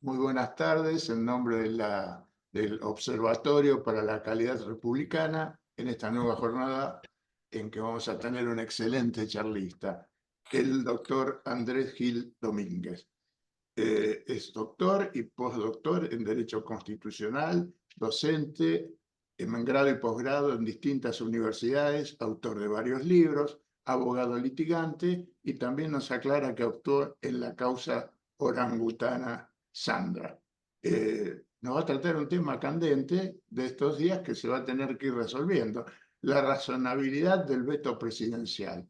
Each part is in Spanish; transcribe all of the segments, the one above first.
Muy buenas tardes, en nombre del Observatorio para la Calidad Republicana, en esta nueva jornada en que vamos a tener un excelente charlista, el doctor Andrés Gil Domínguez. Es doctor y postdoctor en Derecho Constitucional, docente en grado y posgrado en distintas universidades, autor de varios libros, abogado litigante, y también nos aclara que actuó en la causa orangutana Sandra. Nos va a tratar un tema candente de estos días que se va a tener que ir resolviendo: la razonabilidad del veto presidencial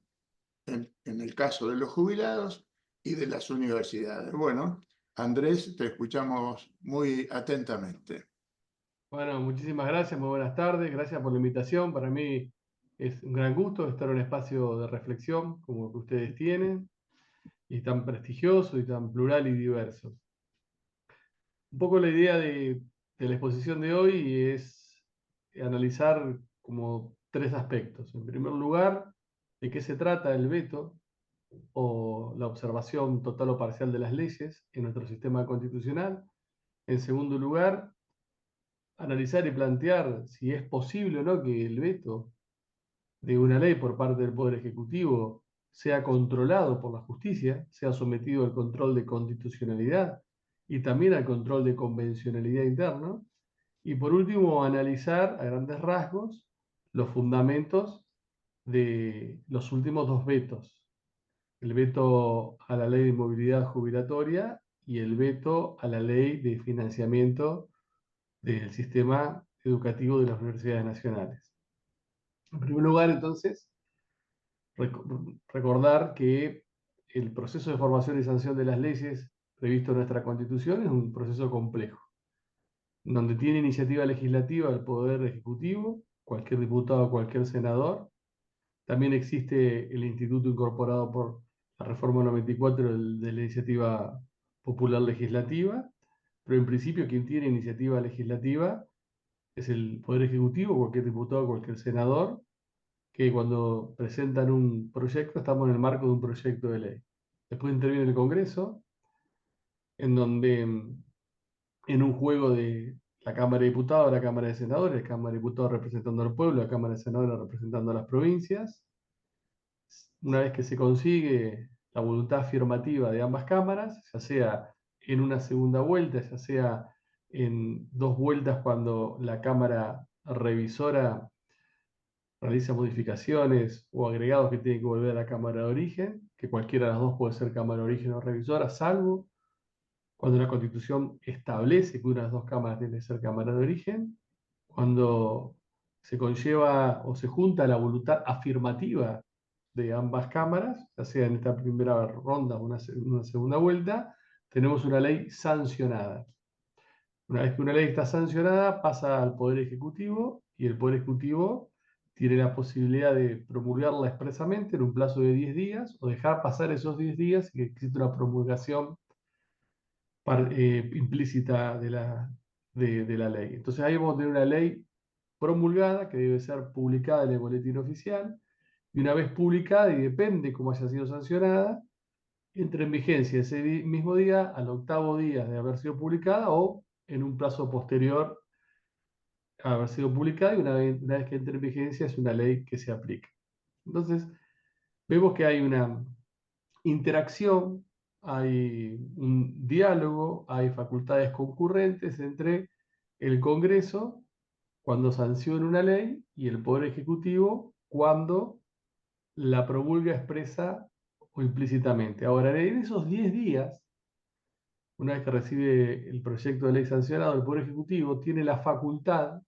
en el caso de los jubilados y de las universidades. Bueno, Andrés, te escuchamos muy atentamente. Bueno, muchísimas gracias, muy buenas tardes, gracias por la invitación. Para mí es un gran gusto estar en un espacio de reflexión como el que ustedes tienen, y tan prestigioso y tan plural y diverso. Un poco la idea de la exposición de hoy es analizar como tres aspectos. En primer lugar, de qué se trata el veto o la observación total o parcial de las leyes en nuestro sistema constitucional. En segundo lugar, analizar y plantear si es posible o no que el veto de una ley por parte del Poder Ejecutivo sea controlado por la justicia, sea sometido al control de constitucionalidad y también al control de convencionalidad interno. Y por último, analizar a grandes rasgos los fundamentos de los últimos dos vetos: el veto a la ley de movilidad jubilatoria y el veto a la ley de financiamiento del sistema educativo de las universidades nacionales. En primer lugar, entonces, recordar que el proceso de formación y sanción de las leyes previsto en nuestra Constitución es un proceso complejo, donde tiene iniciativa legislativa el Poder Ejecutivo, cualquier diputado, cualquier senador. También existe el instituto incorporado por la Reforma 94 de la Iniciativa Popular Legislativa, pero en principio quien tiene iniciativa legislativa es el Poder Ejecutivo, cualquier diputado, cualquier senador, que cuando presentan un proyecto estamos en el marco de un proyecto de ley. Después interviene el Congreso, en donde en un juego de la Cámara de Diputados, la Cámara de Senadores, la Cámara de Diputados representando al pueblo, la Cámara de Senadores representando a las provincias. Una vez que se consigue la voluntad afirmativa de ambas cámaras, ya sea en una segunda vuelta, ya sea en dos vueltas cuando la Cámara revisora realiza modificaciones o agregados que tienen que volver a la cámara de origen, que cualquiera de las dos puede ser cámara de origen o revisora, salvo cuando la Constitución establece que una de las dos cámaras tiene que ser cámara de origen, cuando se conlleva o se junta la voluntad afirmativa de ambas cámaras, ya sea en esta primera ronda o una segunda vuelta, tenemos una ley sancionada. Una vez que una ley está sancionada, pasa al Poder Ejecutivo, y el Poder Ejecutivo tiene la posibilidad de promulgarla expresamente en un plazo de 10 días o dejar pasar esos 10 días y que existe una promulgación implícita de la ley. Entonces ahí vamos a tener una ley promulgada que debe ser publicada en el boletín oficial, y una vez publicada, y depende cómo haya sido sancionada, entra en vigencia ese mismo día, al octavo día de haber sido publicada o en un plazo posterior a haber sido publicada, y una vez que entre en vigencia es una ley que se aplica. Entonces, vemos que hay una interacción, hay un diálogo, hay facultades concurrentes entre el Congreso cuando sanciona una ley y el Poder Ejecutivo cuando la promulga expresa o implícitamente. Ahora, en esos 10 días, una vez que recibe el proyecto de ley sancionado, el Poder Ejecutivo tiene la facultad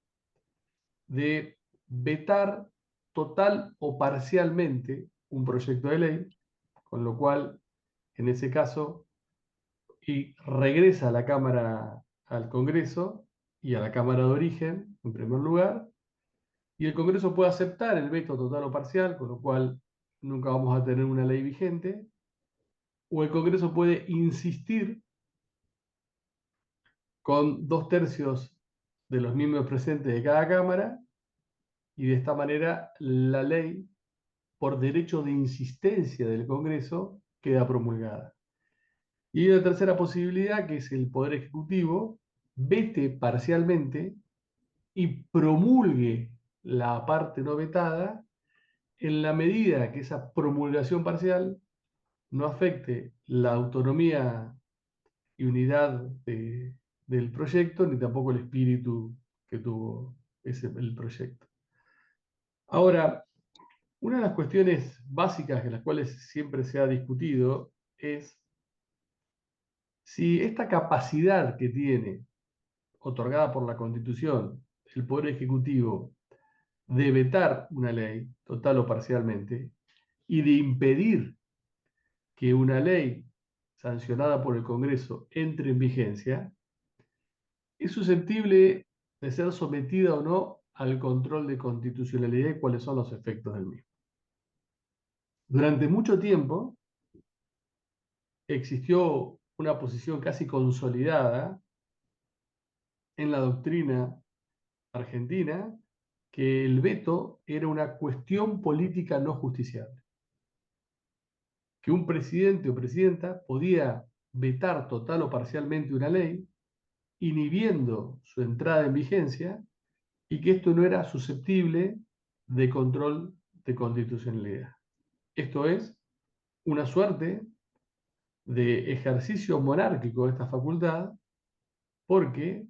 de vetar total o parcialmente un proyecto de ley, con lo cual, en ese caso, y regresa a la Cámara, al Congreso y a la Cámara de origen, en primer lugar, y el Congreso puede aceptar el veto total o parcial, con lo cual nunca vamos a tener una ley vigente, o el Congreso puede insistir con 2/3 de los miembros presentes de cada Cámara, y de esta manera la ley, por derecho de insistencia del Congreso, queda promulgada. Y una tercera posibilidad, que es el Poder Ejecutivo, vete parcialmente y promulgue la parte no vetada en la medida que esa promulgación parcial no afecte la autonomía y unidad del proyecto, ni tampoco el espíritu que tuvo el proyecto. Ahora, una de las cuestiones básicas de las cuales siempre se ha discutido es si esta capacidad que tiene, otorgada por la Constitución, el Poder Ejecutivo, de vetar una ley, total o parcialmente, y de impedir que una ley sancionada por el Congreso entre en vigencia, es susceptible de ser sometida o no al control de constitucionalidad y cuáles son los efectos del mismo. Durante mucho tiempo existió una posición casi consolidada en la doctrina argentina que el veto era una cuestión política no justiciable, que un presidente o presidenta podía vetar total o parcialmente una ley, inhibiendo su entrada en vigencia, y que esto no era susceptible de control de constitucionalidad. Esto es una suerte de ejercicio monárquico de esta facultad, porque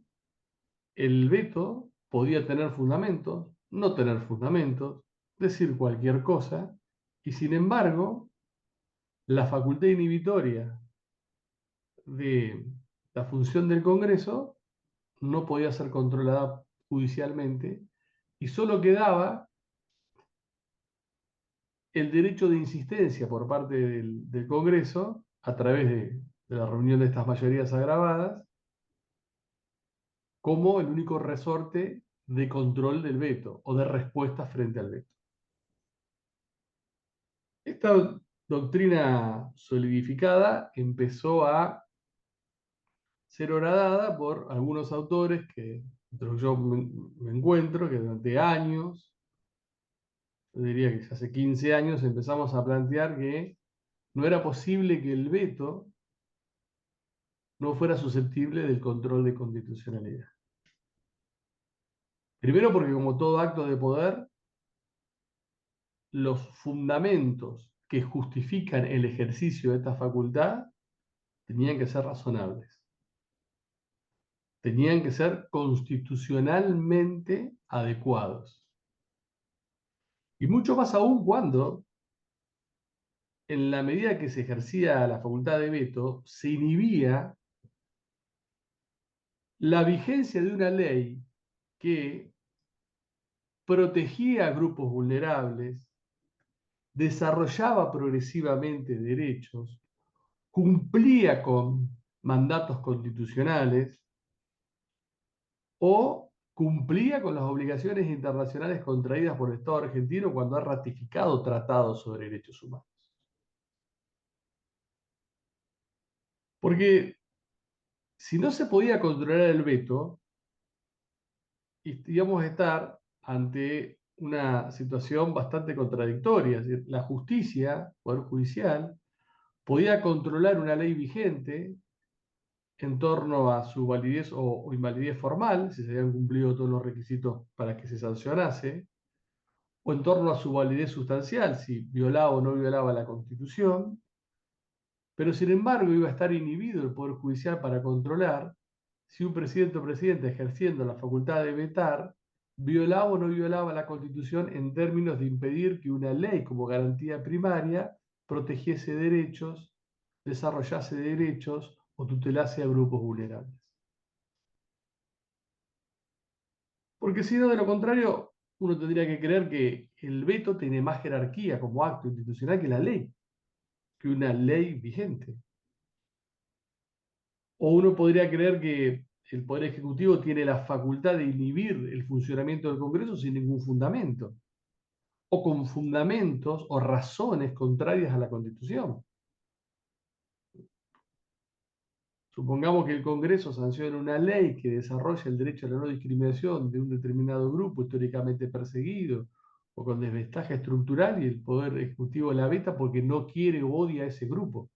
el veto podía tener fundamentos, no tener fundamentos, decir cualquier cosa, y sin embargo, la facultad inhibitoria de la función del Congreso no podía ser controlada judicialmente, y solo quedaba el derecho de insistencia por parte del Congreso, a través de la reunión de estas mayorías agravadas, como el único resorte de control del veto o de respuesta frente al veto. Esta doctrina solidificada empezó a ser horadada por algunos autores que yo me encuentro, que durante años, yo diría que hace 15 años, empezamos a plantear que no era posible que el veto no fuera susceptible del control de constitucionalidad. Primero porque, como todo acto de poder, los fundamentos que justifican el ejercicio de esta facultad tenían que ser razonables, tenían que ser constitucionalmente adecuados. Y mucho más aún cuando, en la medida que se ejercía la facultad de veto, se inhibía la vigencia de una ley que protegía a grupos vulnerables, desarrollaba progresivamente derechos, cumplía con mandatos constitucionales o cumplía con las obligaciones internacionales contraídas por el Estado argentino cuando ha ratificado tratados sobre derechos humanos. Porque si no se podía controlar el veto, íbamos a estar ante una situación bastante contradictoria. Es decir, la justicia, Poder Judicial, podía controlar una ley vigente en torno a su validez o invalidez formal, si se habían cumplido todos los requisitos para que se sancionase, o en torno a su validez sustancial, si violaba o no violaba la Constitución, pero sin embargo iba a estar inhibido el Poder Judicial para controlar si un presidente o presidenta ejerciendo la facultad de vetar violaba o no violaba la Constitución en términos de impedir que una ley como garantía primaria protegiese derechos, desarrollase derechos o tutelase a grupos vulnerables. Porque si no, de lo contrario, uno tendría que creer que el veto tiene más jerarquía como acto institucional que la ley, que una ley vigente. O uno podría creer que el Poder Ejecutivo tiene la facultad de inhibir el funcionamiento del Congreso sin ningún fundamento, o con fundamentos o razones contrarias a la Constitución. Supongamos que el Congreso sanciona una ley que desarrolla el derecho a la no discriminación de un determinado grupo históricamente perseguido o con desventaja estructural, y el Poder Ejecutivo la veta porque no quiere o odia a ese grupo.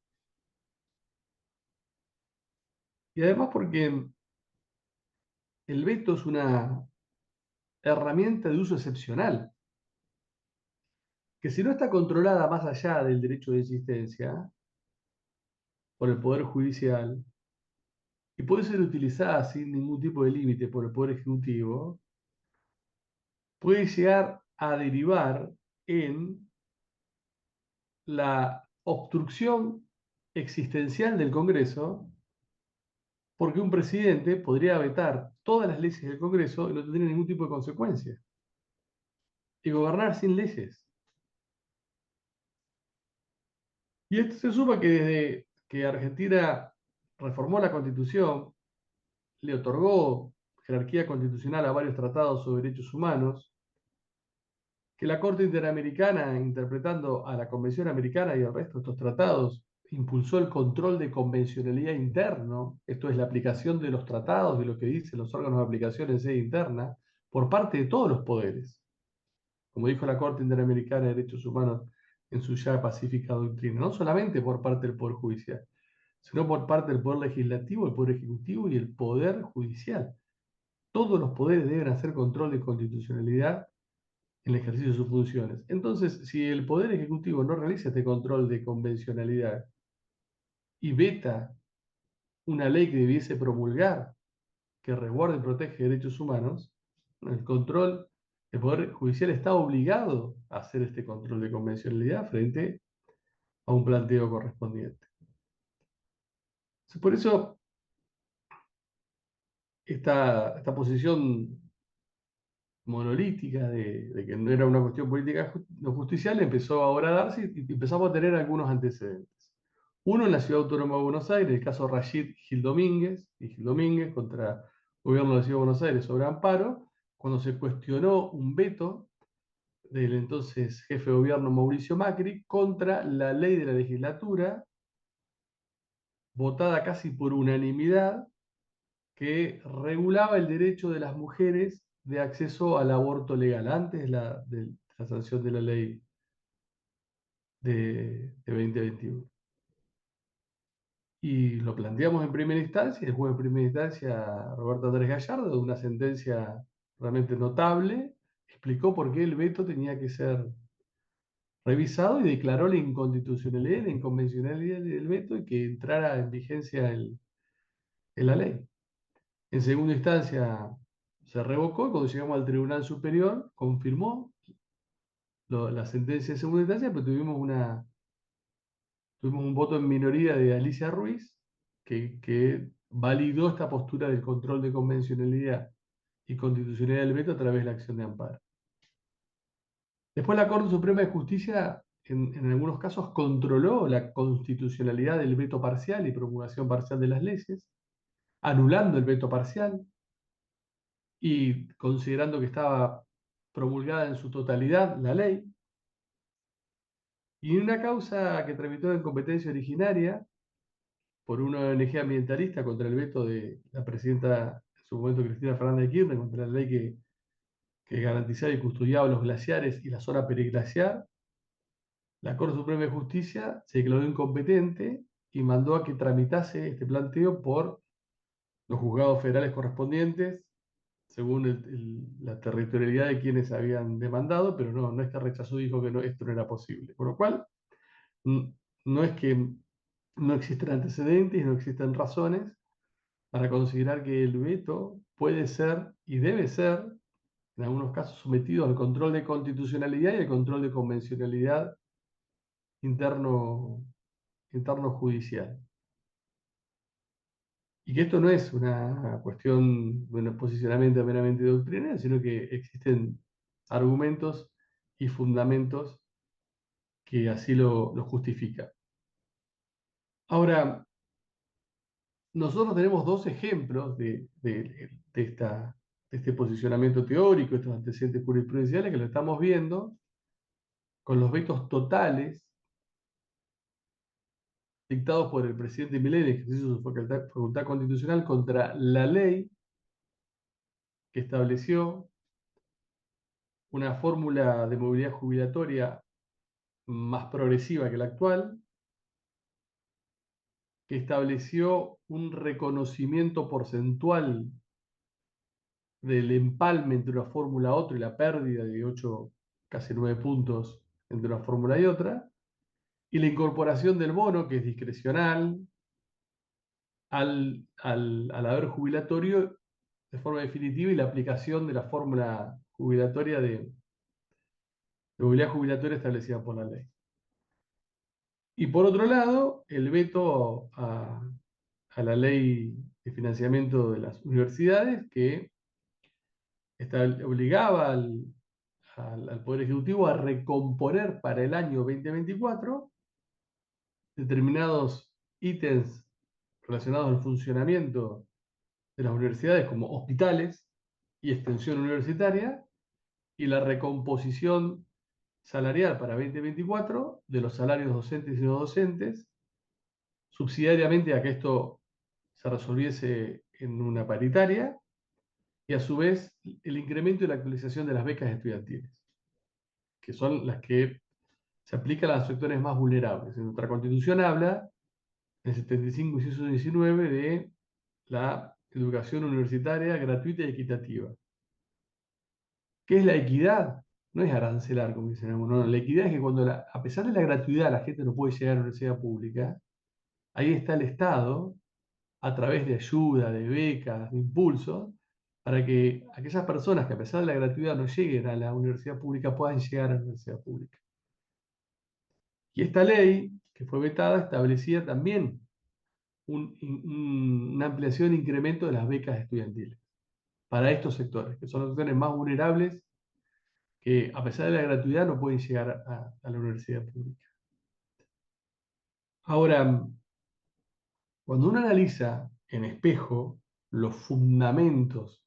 Y además porque el veto es una herramienta de uso excepcional, que si no está controlada más allá del derecho de existencia por el Poder Judicial y puede ser utilizada sin ningún tipo de límite por el Poder Ejecutivo, puede llegar a derivar en la obstrucción existencial del Congreso, porque un presidente podría vetar todas las leyes del Congreso y no tendría ningún tipo de consecuencia, y gobernar sin leyes. Y esto se suma que desde que Argentina reformó la Constitución, le otorgó jerarquía constitucional a varios tratados sobre derechos humanos, que la Corte Interamericana, interpretando a la Convención Americana y al resto de estos tratados, impulsó el control de convencionalidad interno, esto es la aplicación de los tratados, de lo que dicen los órganos de aplicación en sede interna, por parte de todos los poderes, como dijo la Corte Interamericana de Derechos Humanos en su ya pacífica doctrina, no solamente por parte del Poder Judicial, sino por parte del Poder Legislativo, el Poder Ejecutivo y el Poder Judicial. Todos los poderes deben hacer control de constitucionalidad en el ejercicio de sus funciones. Entonces, si el Poder Ejecutivo no realiza este control de convencionalidad y veta una ley que debiese promulgar, que resguarde y protege derechos humanos, el control, el Poder Judicial está obligado a hacer este control de convencionalidad frente a un planteo correspondiente. Por eso, esta posición monolítica de que no era una cuestión política no justicial empezó ahora a darse y empezamos a tener algunos antecedentes. Uno en la Ciudad Autónoma de Buenos Aires, el caso Rachid Gil Domínguez y Gil Domínguez contra el gobierno de la Ciudad de Buenos Aires sobre amparo, cuando se cuestionó un veto del entonces jefe de gobierno Mauricio Macri contra la ley de la legislatura, votada casi por unanimidad, que regulaba el derecho de las mujeres de acceso al aborto legal, antes de la sanción de la ley de 2021. Y lo planteamos en primera instancia, y el juez de primera instancia, Roberto Andrés Gallardo, de una sentencia realmente notable, explicó por qué el veto tenía que ser revisado y declaró la inconstitucionalidad, la inconvencionalidad del veto y que entrara en vigencia en la ley. En segunda instancia se revocó y cuando llegamos al Tribunal Superior confirmó la sentencia de segunda instancia, pero tuvimos un voto en minoría de Alicia Ruiz que validó esta postura del control de convencionalidad y constitucionalidad del veto a través de la acción de amparo. Después la Corte Suprema de Justicia en algunos casos controló la constitucionalidad del veto parcial y promulgación parcial de las leyes, anulando el veto parcial y considerando que estaba promulgada en su totalidad la ley. Y en una causa que tramitó en competencia originaria por una ONG ambientalista contra el veto de la presidenta, en su momento Cristina Fernández de Kirchner, contra la ley que garantizaba y custodiaba los glaciares y la zona periglaciar, la Corte Suprema de Justicia se declaró incompetente y mandó a que tramitase este planteo por los juzgados federales correspondientes, según la territorialidad de quienes habían demandado, pero no es que rechazó, dijo que esto no era posible. Con lo cual, no es que no existen antecedentes y no existen razones para considerar que el veto puede ser y debe ser, en algunos casos, sometido al control de constitucionalidad y al control de convencionalidad interno, interno judicial. Y que esto no es una cuestión de un posicionamiento meramente doctrinal, sino que existen argumentos y fundamentos que así lo justifican. Ahora, nosotros tenemos dos ejemplos de este posicionamiento teórico, estos antecedentes jurisprudenciales que lo estamos viendo con los vetos totales dictados por el presidente Milei en ejercicio de su facultad constitucional contra la ley que estableció una fórmula de movilidad jubilatoria más progresiva que la actual, que estableció un reconocimiento porcentual del empalme entre una fórmula y otra y la pérdida de 8, casi 9 puntos entre una fórmula y otra, y la incorporación del bono, que es discrecional, al haber jubilatorio de forma definitiva y la aplicación de la fórmula jubilatoria de movilidad jubilatoria establecida por la ley. Y por otro lado, el veto a la ley de financiamiento de las universidades que obligaba al Poder Ejecutivo a recomponer para el año 2024 determinados ítems relacionados al funcionamiento de las universidades como hospitales y extensión universitaria y la recomposición salarial para 2024 de los salarios docentes y no docentes, subsidiariamente a que esto se resolviese en una paritaria, y a su vez el incremento y la actualización de las becas estudiantiles, que son las que se aplican a los sectores más vulnerables. En nuestra Constitución habla, en el 75, inciso 19, de la educación universitaria gratuita y equitativa. ¿Qué es la equidad? No es arancelar, como dicen algunos. No, la equidad es que cuando, a pesar de la gratuidad, la gente no puede llegar a la universidad pública, ahí está el Estado, a través de ayuda, de becas, de impulsos, para que aquellas personas que a pesar de la gratuidad no lleguen a la universidad pública puedan llegar a la universidad pública. Y esta ley, que fue vetada, establecía también una ampliación e incremento de las becas estudiantiles para estos sectores, que son los sectores más vulnerables que a pesar de la gratuidad no pueden llegar a la universidad pública. Ahora, cuando uno analiza en espejo los fundamentos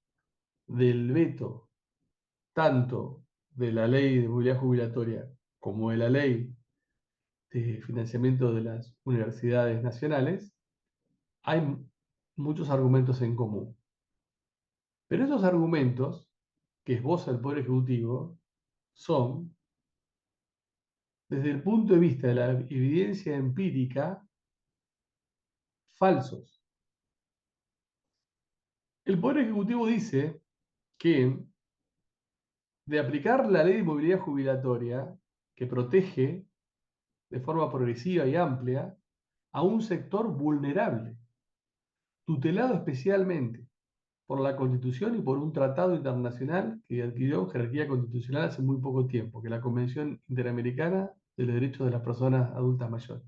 del veto, tanto de la ley de movilidad jubilatoria como de la ley de financiamiento de las universidades nacionales, hay muchos argumentos en común. Pero esos argumentos que esboza el Poder Ejecutivo son, desde el punto de vista de la evidencia empírica, falsos. El Poder Ejecutivo dice que de aplicar la ley de movilidad jubilatoria, que protege de forma progresiva y amplia a un sector vulnerable, tutelado especialmente por la Constitución y por un tratado internacional que adquirió jerarquía constitucional hace muy poco tiempo, que es la Convención Interamericana de los Derechos de las Personas Adultas Mayores.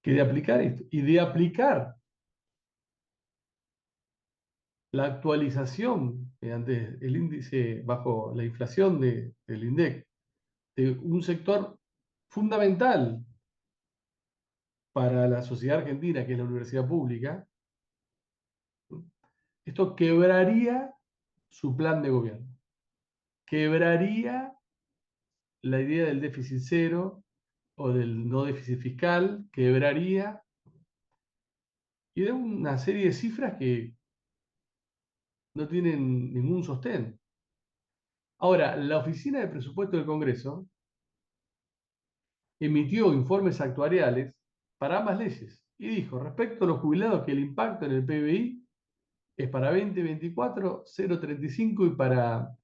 Que de aplicar esto y de aplicar la actualización mediante el índice bajo la inflación del INDEC de un sector fundamental para la sociedad argentina, que es la universidad pública, esto quebraría su plan de gobierno, quebraría la idea del déficit cero o del no déficit fiscal, quebraría y da una serie de cifras que no tienen ningún sostén. Ahora, la Oficina de Presupuesto del Congreso emitió informes actuariales para ambas leyes y dijo, respecto a los jubilados, que el impacto en el PBI es para 2024 0,35 y para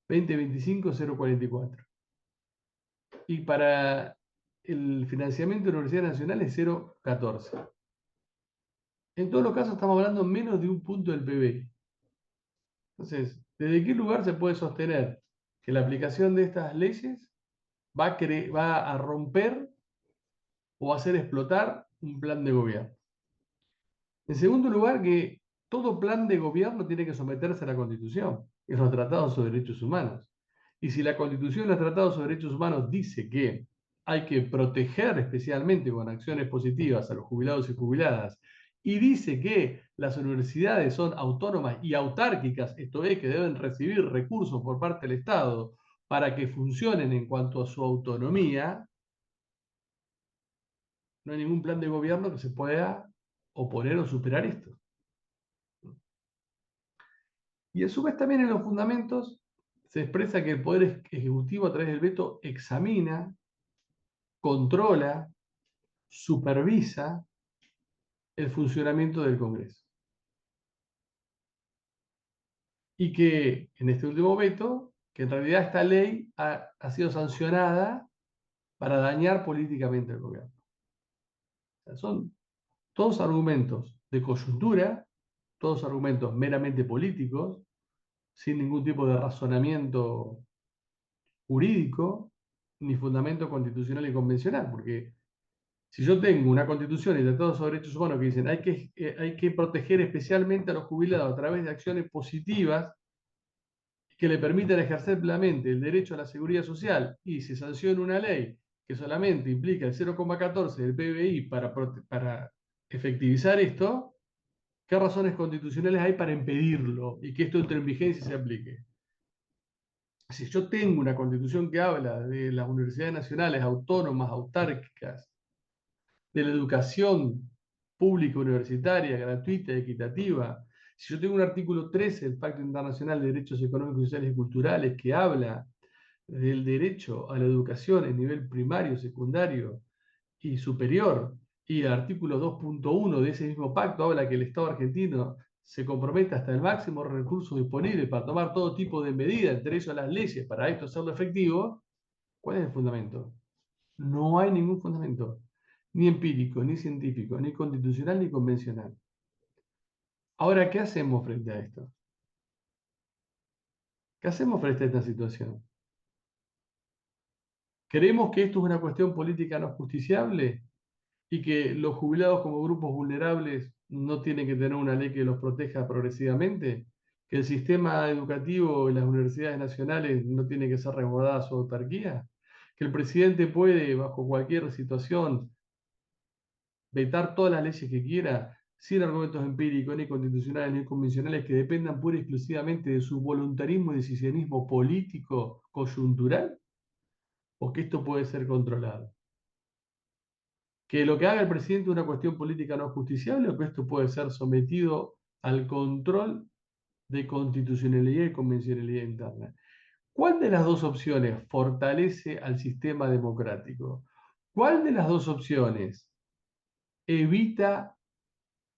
2025 0,44. Y para el financiamiento de la Universidad Nacional es 0,14. En todos los casos estamos hablando menos de un punto del PBI. Entonces, ¿desde qué lugar se puede sostener que la aplicación de estas leyes va a romper o a hacer explotar un plan de gobierno? En segundo lugar, que todo plan de gobierno tiene que someterse a la Constitución y a los tratados sobre derechos humanos. Y si la Constitución y los tratados sobre derechos humanos dice que hay que proteger especialmente con acciones positivas a los jubilados y jubiladas, y dice que las universidades son autónomas y autárquicas, esto es, que deben recibir recursos por parte del Estado para que funcionen en cuanto a su autonomía, no hay ningún plan de gobierno que se pueda oponer o superar esto. Y a su vez también en los fundamentos se expresa que el Poder Ejecutivo a través del veto examina, controla, supervisa el funcionamiento del Congreso. Y que en este último veto, que en realidad esta ley ha sido sancionada para dañar políticamente al gobierno. O sea, son todos argumentos de coyuntura, todos argumentos meramente políticos, sin ningún tipo de razonamiento jurídico ni fundamento constitucional y convencional, porque si yo tengo una constitución y tratados sobre derechos humanos que dicen hay que proteger especialmente a los jubilados a través de acciones positivas que le permitan ejercer plenamente el derecho a la seguridad social y se sanciona una ley que solamente implica el 0,14 del PBI para efectivizar esto, ¿qué razones constitucionales hay para impedirlo y que esto entre en vigencia y se aplique? Si yo tengo una constitución que habla de las universidades nacionales autónomas, autárquicas, de la educación pública universitaria, gratuita y equitativa, si yo tengo un artículo 13 del Pacto Internacional de Derechos Económicos, Sociales y Culturales que habla del derecho a la educación en nivel primario, secundario y superior, y el artículo 2.1 de ese mismo pacto habla que el Estado argentino se compromete hasta el máximo recurso disponible para tomar todo tipo de medidas, entre ellas las leyes, para esto hacerlo efectivo, ¿cuál es el fundamento? No hay ningún fundamento, ni empírico, ni científico, ni constitucional, ni convencional. Ahora, ¿qué hacemos frente a esto? ¿Qué hacemos frente a esta situación? ¿Creemos que esto es una cuestión política no justiciable y que los jubilados como grupos vulnerables no tienen que tener una ley que los proteja progresivamente? ¿Que el sistema educativo y las universidades nacionales no tienen que ser resguardadas su autarquía? ¿Que el presidente puede, bajo cualquier situación, vetar todas las leyes que quiera, sin argumentos empíricos, ni constitucionales, ni convencionales, que dependan pura y exclusivamente de su voluntarismo y decisionismo político coyuntural? ¿O que esto puede ser controlado? ¿Que lo que haga el presidente es una cuestión política no justiciable o que esto puede ser sometido al control de constitucionalidad y convencionalidad interna? ¿Cuál de las dos opciones fortalece al sistema democrático? ¿Cuál de las dos opciones evita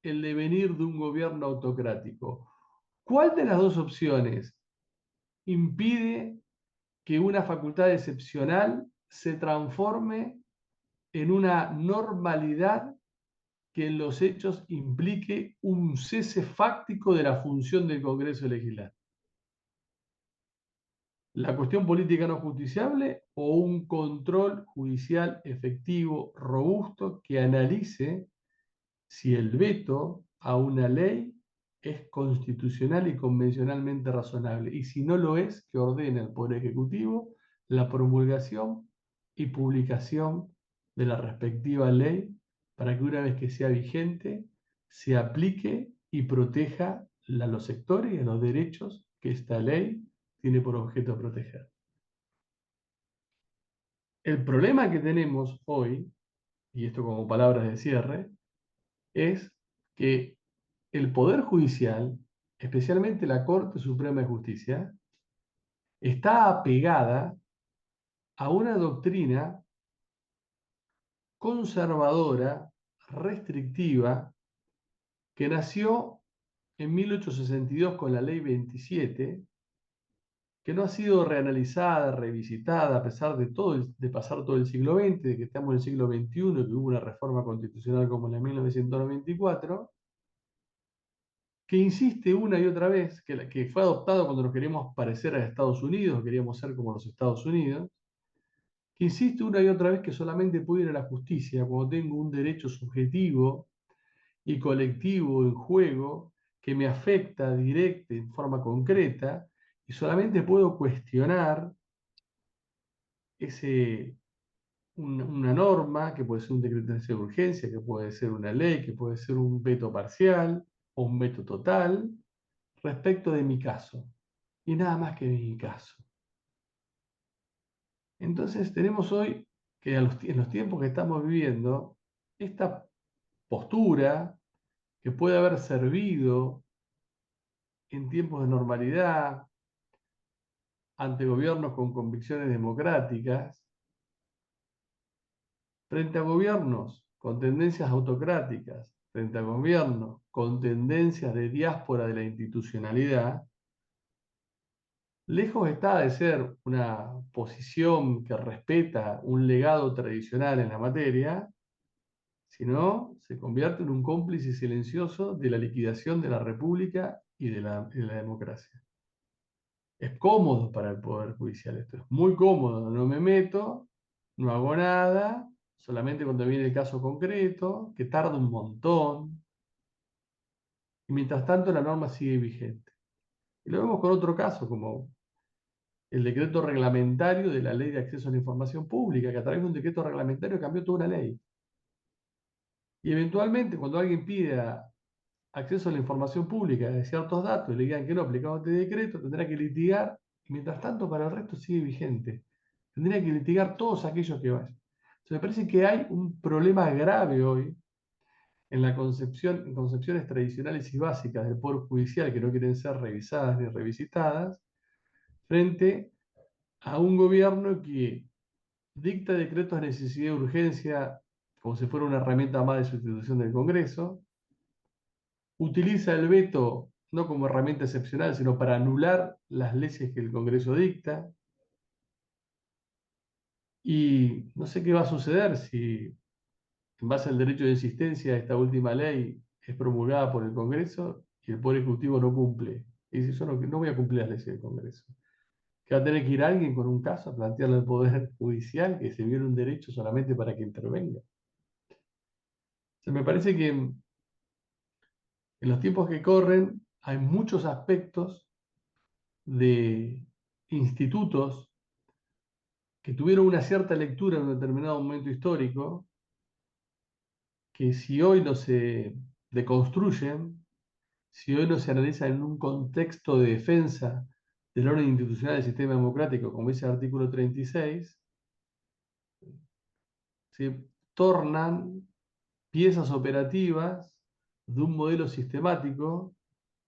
el devenir de un gobierno autocrático? ¿Cuál de las dos opciones impide que una facultad excepcional se transforme en una normalidad que en los hechos implique un cese fáctico de la función del Congreso legislativo? ¿La cuestión política no justiciable o un control judicial efectivo, robusto, que analice si el veto a una ley es constitucional y convencionalmente razonable? Y si no lo es, que ordene al Poder Ejecutivo la promulgación y publicación de la respectiva ley para que una vez que sea vigente se aplique y proteja a los sectores y a los derechos que esta ley tiene por objeto proteger. El problema que tenemos hoy, y esto como palabras de cierre, es que el Poder Judicial, especialmente la Corte Suprema de Justicia, está apegada a una doctrina conservadora, restrictiva, que nació en 1862 con la Ley 27, que no ha sido reanalizada, revisitada, a pesar de pasar todo el siglo XX, de que estamos en el siglo XXI, que hubo una reforma constitucional como la de 1994, que insiste una y otra vez, que fue adoptado cuando nos queríamos parecer a Estados Unidos, queríamos ser como los Estados Unidos, que insiste una y otra vez que solamente puedo ir a la justicia cuando tengo un derecho subjetivo y colectivo en juego que me afecta directa, en forma concreta, y solamente puedo cuestionar una norma, que puede ser un decreto de urgencia, que puede ser una ley, que puede ser un veto parcial o un veto total, respecto de mi caso, y nada más que de mi caso. Entonces tenemos hoy que en los tiempos que estamos viviendo, esta postura que puede haber servido en tiempos de normalidad ante gobiernos con convicciones democráticas, frente a gobiernos con tendencias autocráticas frente al gobierno, con tendencias de diáspora de la institucionalidad, lejos está de ser una posición que respeta un legado tradicional en la materia, sino se convierte en un cómplice silencioso de la liquidación de la República y de la democracia. Es cómodo para el Poder Judicial esto, es muy cómodo, no me meto, no hago nada, solamente cuando viene el caso concreto, que tarda un montón, y mientras tanto la norma sigue vigente. Y lo vemos con otro caso, como el decreto reglamentario de la Ley de Acceso a la Información Pública, que a través de un decreto reglamentario cambió toda una ley. Y eventualmente, cuando alguien pida acceso a la información pública de ciertos datos y le digan que no aplicado este decreto, tendrá que litigar, y mientras tanto para el resto sigue vigente. Tendría que litigar todos aquellos que vayan. Entonces, me parece que hay un problema grave hoy en la concepción, en concepciones tradicionales y básicas del Poder Judicial que no quieren ser revisadas ni revisitadas, frente a un gobierno que dicta decretos de necesidad y urgencia como si fuera una herramienta más de sustitución del Congreso, utiliza el veto no como herramienta excepcional, sino para anular las leyes que el Congreso dicta, y no sé qué va a suceder si, en base al derecho de existencia, esta última ley es promulgada por el Congreso y el Poder Ejecutivo no cumple. Y dice, yo no voy a cumplir las leyes del Congreso. Que va a tener que ir alguien con un caso a plantearle al Poder Judicial que se viole un derecho solamente para que intervenga. O sea, me parece que en los tiempos que corren hay muchos aspectos de institutos que tuvieron una cierta lectura en un determinado momento histórico, que si hoy no se deconstruyen, si hoy no se analizan en un contexto de defensa del orden institucional del sistema democrático, como dice el artículo 36, se tornan piezas operativas de un modelo sistemático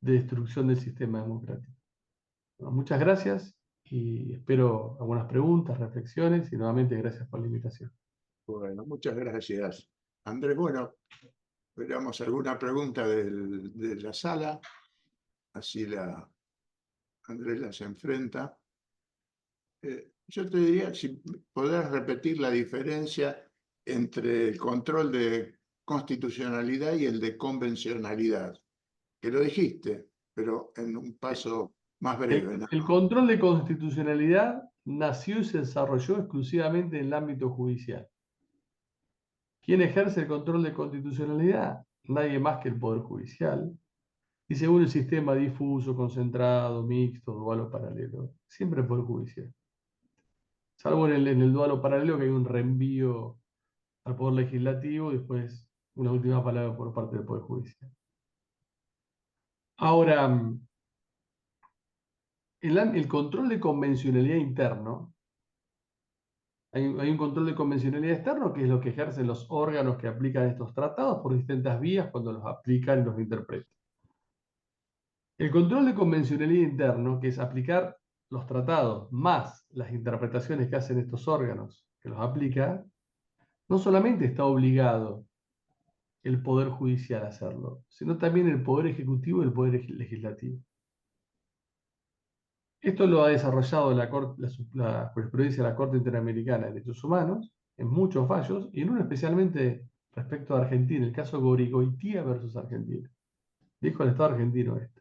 de destrucción del sistema democrático. Bueno, muchas gracias y espero algunas preguntas, reflexiones y nuevamente gracias por la invitación. Bueno, muchas gracias, Andrés. Bueno, esperamos alguna pregunta de la sala, así Andrés las enfrenta. Yo te diría si podés repetir la diferencia entre el control de constitucionalidad y el de convencionalidad, que lo dijiste, pero en un paso más breve, ¿no? El control de constitucionalidad nació y se desarrolló exclusivamente en el ámbito judicial. ¿Quién ejerce el control de constitucionalidad? Nadie más que el Poder Judicial. Y según el sistema difuso, concentrado, mixto, dual o paralelo, siempre el Poder Judicial. Salvo en el dual o paralelo que hay un reenvío al Poder Legislativo y después una última palabra por parte del Poder Judicial. Ahora, el control de convencionalidad interno, hay un control de convencionalidad externo que es lo que ejercen los órganos que aplican estos tratados por distintas vías cuando los aplican y los interpretan. El control de convencionalidad interno, que es aplicar los tratados más las interpretaciones que hacen estos órganos que los aplican, no solamente está obligado el Poder Judicial a hacerlo, sino también el Poder Ejecutivo y el Poder Legislativo. Esto lo ha desarrollado la jurisprudencia de la Corte Interamericana de Derechos Humanos en muchos fallos, y en uno especialmente respecto a Argentina, el caso Gorigoitía versus Argentina. Dijo el Estado argentino esto.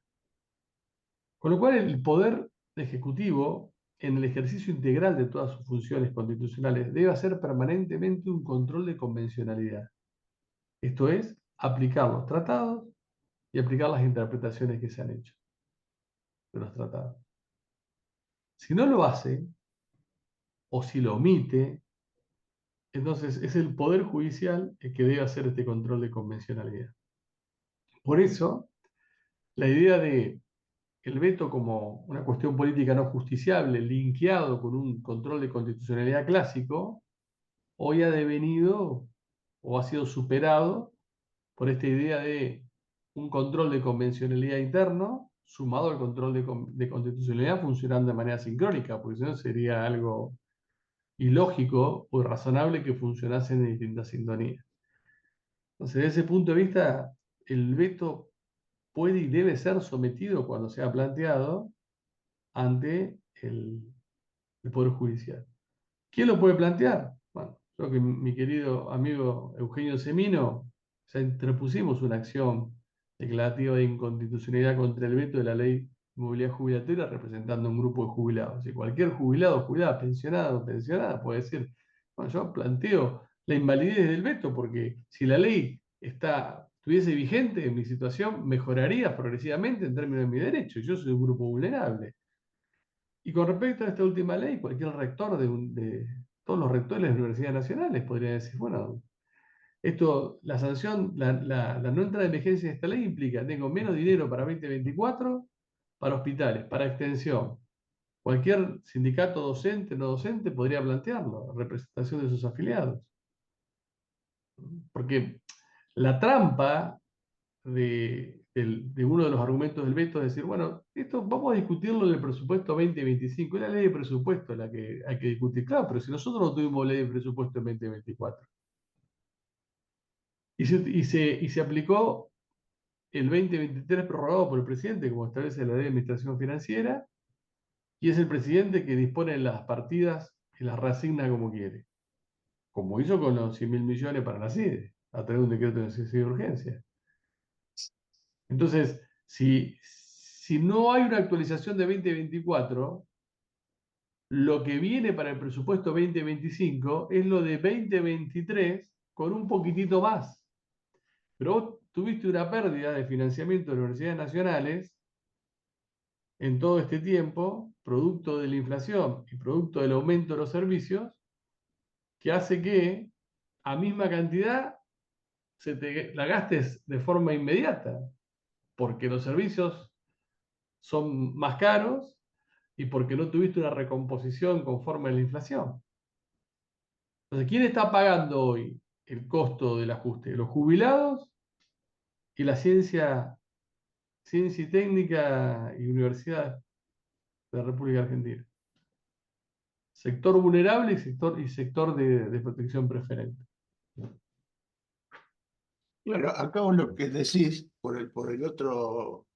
Con lo cual el Poder Ejecutivo, en el ejercicio integral de todas sus funciones constitucionales, debe hacer permanentemente un control de convencionalidad. Esto es, aplicar los tratados y aplicar las interpretaciones que se han hecho de los tratados. Si no lo hace, o si lo omite, entonces es el Poder Judicial el que debe hacer este control de convencionalidad. Por eso, la idea de el veto como una cuestión política no justiciable, linkeado con un control de constitucionalidad clásico, hoy ha devenido o ha sido superado por esta idea de un control de convencionalidad interno sumado al control de constitucionalidad funcionando de manera sincrónica, porque si no sería algo ilógico o irrazonable que funcionasen en distintas sintonías. Entonces, desde ese punto de vista, el veto puede y debe ser sometido cuando sea planteado ante el Poder Judicial. ¿Quién lo puede plantear? Bueno, yo que mi querido amigo Eugenio Semino, ya interpusimos una acción declarativa de inconstitucionalidad contra el veto de la ley de movilidad jubilatoria representando a un grupo de jubilados. Y cualquier jubilado, jubilada, pensionado, pensionada puede decir, bueno, yo planteo la invalidez del veto porque si la ley estuviese vigente, mi situación mejoraría progresivamente en términos de mi derecho. Yo soy un grupo vulnerable. Y con respecto a esta última ley, cualquier rector todos los rectores de las universidades nacionales podrían decir, bueno, la sanción, la no entrada de emergencia de esta ley implica, tengo menos dinero para 2024, para hospitales, para extensión. Cualquier sindicato docente, no docente, podría plantearlo, representación de sus afiliados. Porque la trampa de uno de los argumentos del veto es decir, bueno, esto vamos a discutirlo en el presupuesto 2025, es la ley de presupuesto la que hay que discutir, claro, pero si nosotros no tuvimos ley de presupuesto en 2024 y se aplicó el 2023 prorrogado por el presidente, como establece la ley de administración financiera, y es el presidente que dispone de las partidas y las reasigna como quiere, como hizo con los 100.000 millones para la CIDE, a través de un decreto de necesidad de urgencia. Entonces, si no hay una actualización de 2024, lo que viene para el presupuesto 2025 es lo de 2023 con un poquitito más. Pero vos tuviste una pérdida de financiamiento de las universidades nacionales en todo este tiempo, producto de la inflación y producto del aumento de los servicios, que hace que a misma cantidad la gastes de forma inmediata, porque los servicios son más caros y porque no tuviste una recomposición conforme a la inflación. Entonces, ¿quién está pagando hoy el costo del ajuste? Los jubilados y la ciencia y técnica y universidad de la República Argentina. Sector vulnerable y sector de protección preferente. Claro, acá vos lo que decís por el otro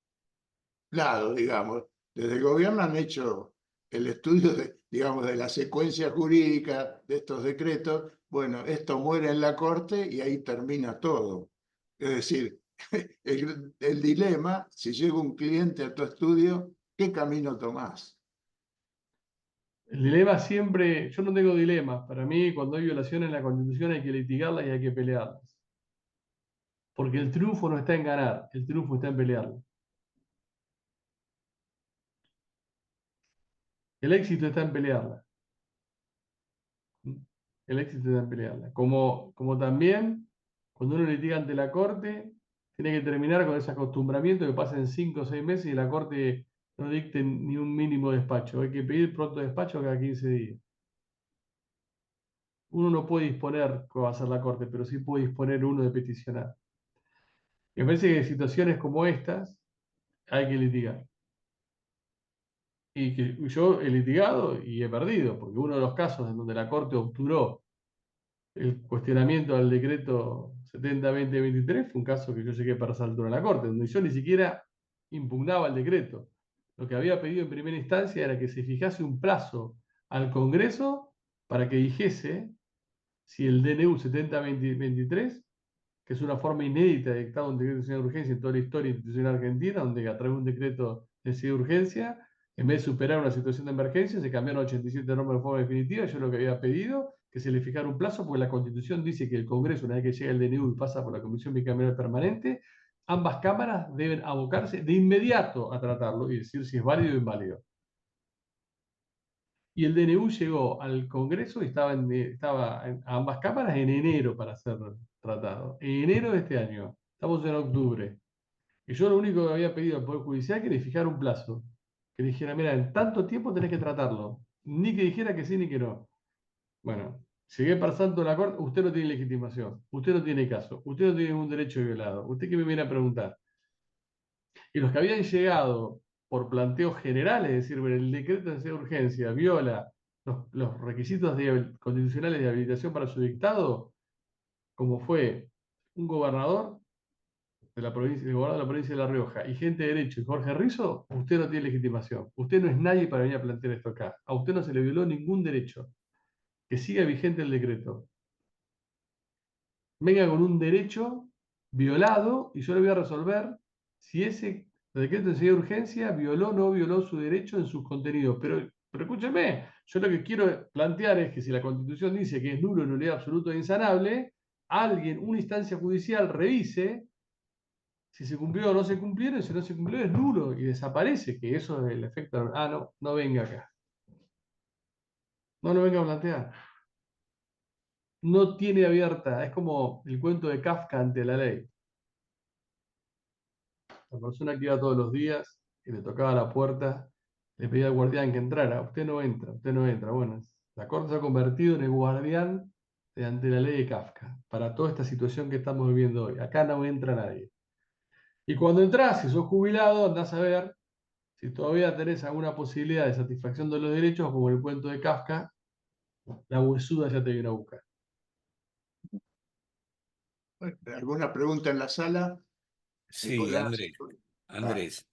lado, digamos, desde el gobierno han hecho el estudio de, digamos, de la secuencia jurídica de estos decretos. Bueno, esto muere en la corte y ahí termina todo. Es decir, el dilema, si llega un cliente a tu estudio, ¿qué camino tomás? El dilema siempre, yo no tengo dilemas. Para mí, cuando hay violaciones en la Constitución hay que litigarlas y hay que pelearlas. Porque el triunfo no está en ganar, el triunfo está en pelearla. El éxito está en pelearla. El éxito está en pelearla. Como también, cuando uno litiga ante la Corte, tiene que terminar con ese acostumbramiento que pasen 5 o 6 meses y la Corte no dicte ni un mínimo despacho. Hay que pedir pronto despacho cada 15 días. Uno no puede disponer cómo va a ser la Corte, pero sí puede disponer uno de peticionar. Me parece que en situaciones como estas hay que litigar. Y que yo he litigado y he perdido, porque uno de los casos en donde la Corte obturó el cuestionamiento al decreto 70-2023 fue un caso que yo llegué para saltar a la Corte, donde yo ni siquiera impugnaba el decreto. Lo que había pedido en primera instancia era que se fijase un plazo al Congreso para que dijese si el DNU 70-2023, que es una forma inédita de dictar un decreto de necesidad de urgencia en toda la historia institucional argentina, donde a través de un decreto de necesidad de urgencia, en vez de superar una situación de emergencia, se cambiaron 87 normas de forma definitiva. Yo lo que había pedido, que se le fijara un plazo, porque la Constitución dice que el Congreso, una vez que llega el DNU y pasa por la Comisión Bicameral Permanente, ambas cámaras deben abocarse de inmediato a tratarlo y decir si es válido o inválido. Y el DNU llegó al Congreso y estaba a ambas cámaras en enero para ser tratado. En enero de este año. Estamos en octubre. Y yo lo único que había pedido al Poder Judicial es que le fijara un plazo. Que le dijera, mira, en tanto tiempo tenés que tratarlo. Ni que dijera que sí ni que no. Bueno, llegué pasando la corte, usted no tiene legitimación, usted no tiene caso, usted no tiene ningún derecho violado. ¿Usted qué me viene a preguntar? Y los que habían llegado por planteos generales, es decir, bueno, el decreto de necesidad de urgencia viola los requisitos constitucionales de habilitación para su dictado, como fue un gobernador de la provincia, el gobernador de la provincia de La Rioja, y gente de derecho, y Jorge Rizzo, usted no tiene legitimación. Usted no es nadie para venir a plantear esto acá. A usted no se le violó ningún derecho. Que siga vigente el decreto. Venga con un derecho violado y yo le voy a resolver si ese decreto de necesidad de urgencia violó o no violó su derecho en sus contenidos. Pero escúcheme, yo lo que quiero plantear es que si la Constitución dice que es nulo, nulidad absoluta e insanable, alguien, una instancia judicial, revise si se cumplió o no se cumplieron, si no se cumplió es nulo y desaparece, que eso es el efecto. Ah, no, no venga acá. No lo venga a plantear. No tiene abierta, es como el cuento de Kafka ante la ley. La persona que iba todos los días y le tocaba la puerta, le pedía al guardián que entrara. Usted no entra, usted no entra. Bueno, la Corte se ha convertido en el guardián ante la ley de Kafka para toda esta situación que estamos viviendo hoy. Acá no entra nadie. Y cuando entras, si sos jubilado, andás a ver si todavía tenés alguna posibilidad de satisfacción de los derechos, como el cuento de Kafka, la huesuda ya te viene a buscar. Bueno, ¿alguna pregunta en la sala? Sí, Nicolás. Andrés. Andrés,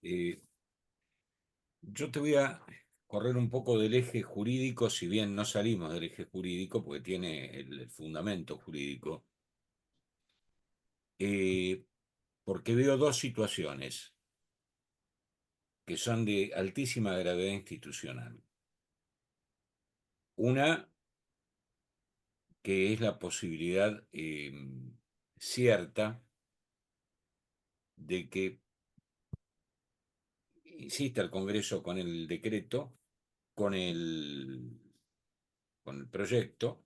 yo te voy a correr un poco del eje jurídico, si bien no salimos del eje jurídico, porque tiene el fundamento jurídico, porque veo dos situaciones que son de altísima gravedad institucional. Una, que es la posibilidad cierta de que insista el Congreso con el decreto, con el, con el proyecto,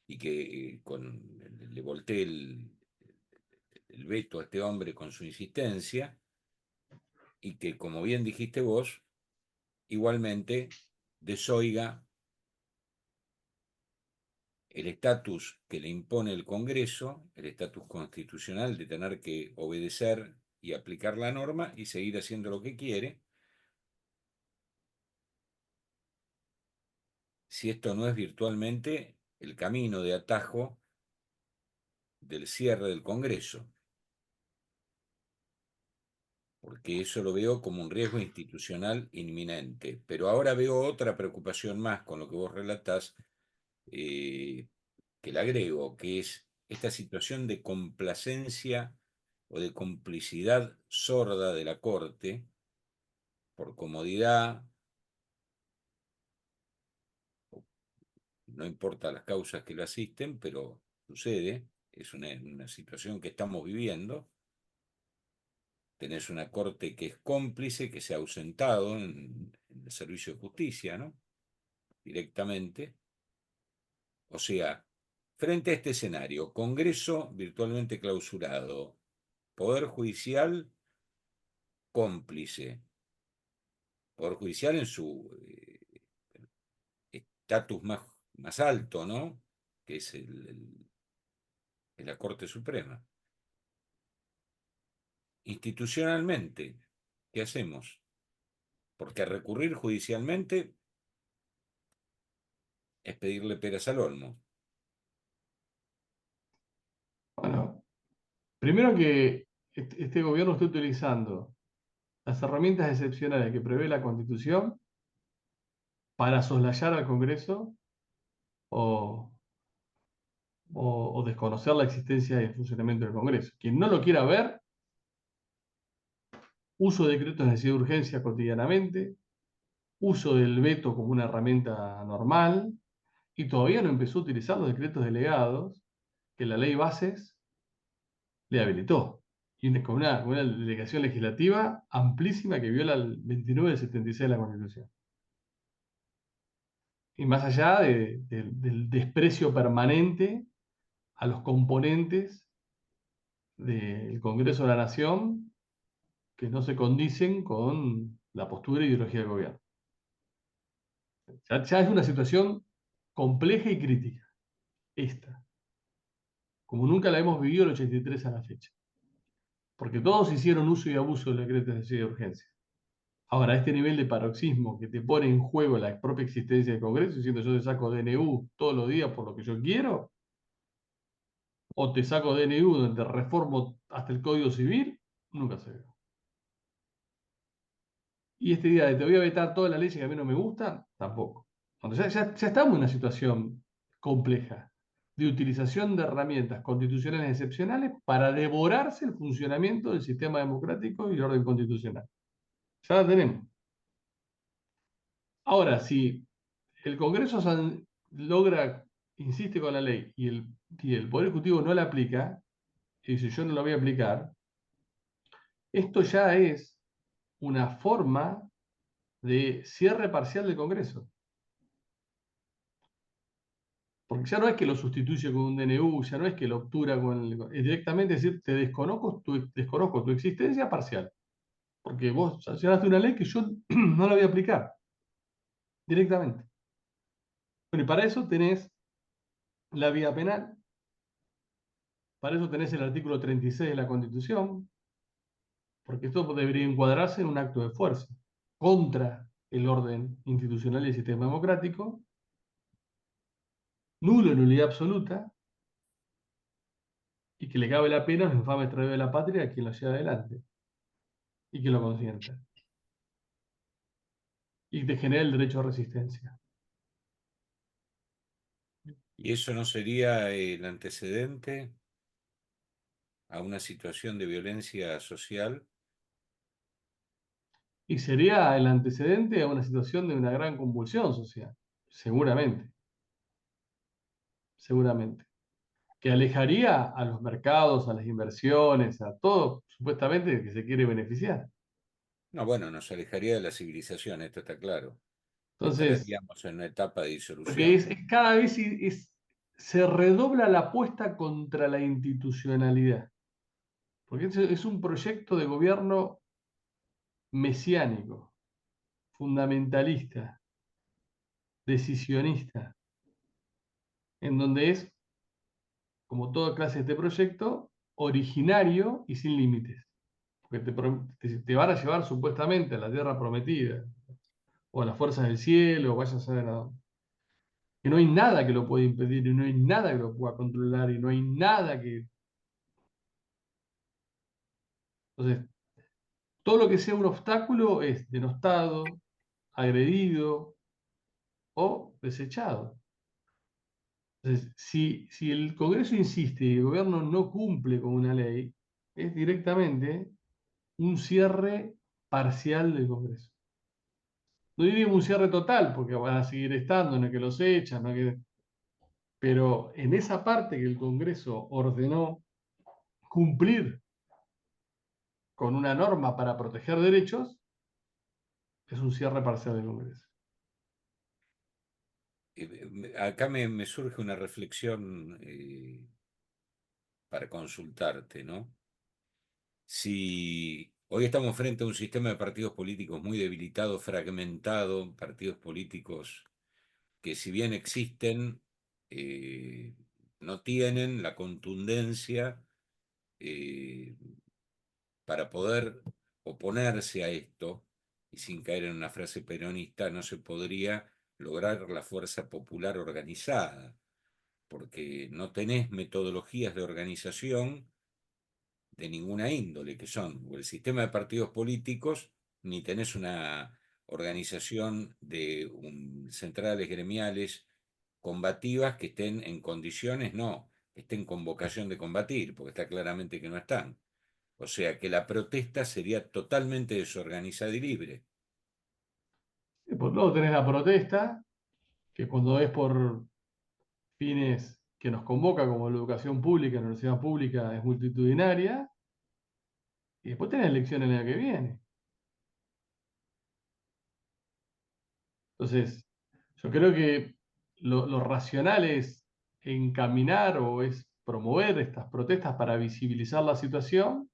y que le voltee el veto a este hombre con su insistencia, y que, como bien dijiste vos, igualmente desoiga el estatus que le impone el Congreso, el estatus constitucional de tener que obedecer y aplicar la norma y seguir haciendo lo que quiere, si esto no es virtualmente el camino de atajo del cierre del Congreso, porque eso lo veo como un riesgo institucional inminente. Pero ahora veo otra preocupación más con lo que vos relatás, que le agrego, que es esta situación de complacencia o de complicidad sorda de la Corte por comodidad, no importa las causas que lo asisten, pero sucede, es una situación que estamos viviendo. Tenés una Corte que es cómplice, que se ha ausentado en el servicio de justicia, ¿no? Directamente. O sea, frente a este escenario, Congreso virtualmente clausurado, Poder Judicial cómplice, Poder Judicial en su estatus más alto, ¿no? Que es es la Corte Suprema. Institucionalmente, ¿qué hacemos? Porque recurrir judicialmente es pedirle peras al olmo. Bueno, primero que este gobierno está utilizando las herramientas excepcionales que prevé la Constitución para soslayar al Congreso o, o desconocer la existencia y el funcionamiento del Congreso. Quien no lo quiera ver, uso de decretos de necesidad de urgencia cotidianamente, uso del veto como una herramienta normal, y todavía no empezó a utilizar los decretos delegados que la ley Bases le habilitó. Y con una delegación legislativa amplísima que viola el 29 del 76 de la Constitución. Y más allá del desprecio permanente a los componentes del Congreso de la Nación que no se condicen con la postura e ideología del gobierno. Ya es una situación compleja y crítica, esta, como nunca la hemos vivido el 83 a la fecha. Porque todos hicieron uso y abuso del decreto de necesidad de urgencia. Ahora, este nivel de paroxismo que te pone en juego la propia existencia del Congreso, diciendo yo te saco DNU todos los días por lo que yo quiero, o te saco DNU donde te reformo hasta el Código Civil, nunca se dio. Y esta idea de te voy a vetar todas las leyes que a mí no me gustan, tampoco. Entonces ya estamos en una situación compleja de utilización de herramientas constitucionales excepcionales para devorarse el funcionamiento del sistema democrático y el orden constitucional. Ya la tenemos. Ahora, si el Congreso logra, insiste con la ley y el Poder Ejecutivo no la aplica, y dice yo no la voy a aplicar, esto ya es una forma de cierre parcial del Congreso. Porque ya no es que lo sustituye con un DNU, ya no es que lo obtura es directamente decir, te desconozco tu existencia parcial. Porque vos sancionaste una ley que yo no la voy a aplicar directamente. Bueno, y para eso tenés la vía penal, para eso tenés el artículo 36 de la Constitución, porque esto debería encuadrarse en un acto de fuerza contra el orden institucional y el sistema democrático, nulo en nulidad absoluta, y que le cabe la pena a los infames traidores de la patria a quien lo lleva adelante y que lo consienta. Y te genera el derecho a resistencia. ¿Y eso no sería el antecedente a una situación de violencia social? Y sería el antecedente a una situación de una gran convulsión social, seguramente, seguramente, que alejaría a los mercados, a las inversiones, a todo, supuestamente, que se quiere beneficiar. No, bueno, nos alejaría de la civilización, esto está claro. Entonces, Entraríamos en una etapa de porque disolución. es cada vez se redobla la apuesta contra la institucionalidad, porque es un proyecto de gobierno mesiánico, fundamentalista, decisionista, en donde es, como toda clase de este proyecto, originario y sin límites. Porque te van a llevar supuestamente a la tierra prometida, o a las fuerzas del cielo, o vaya a saber a dónde. Que no hay nada que lo pueda impedir, y no hay nada que lo pueda controlar, y no hay nada que... Entonces, todo lo que sea un obstáculo es denostado, agredido o desechado. Entonces, si el Congreso insiste y el gobierno no cumple con una ley, es directamente un cierre parcial del Congreso. No diría un cierre total, porque van a seguir estando, no es que los echan, pero en esa parte que el Congreso ordenó cumplir con una norma para proteger derechos, es un cierre parcial del Congreso. Acá me surge una reflexión para consultarte, ¿no? Si hoy estamos frente a un sistema de partidos políticos muy debilitado, fragmentado, partidos políticos que si bien existen, eh, no tienen la contundencia eh, para poder oponerse a esto, y sin caer en una frase peronista, no se podría lograr la fuerza popular organizada, porque no tenés metodologías de organización de ninguna índole, que son o el sistema de partidos políticos, ni tenés una organización de centrales gremiales combativas que estén en condiciones, no, estén con vocación de combatir, porque está claramente que no están. O sea que la protesta sería totalmente desorganizada y libre. Y por luego tenés la protesta, que cuando es por fines que nos convoca, como la educación pública, la universidad pública, es multitudinaria, y después tenés elecciones el año que viene. Entonces, yo creo que lo racional es encaminar o es promover estas protestas para visibilizar la situación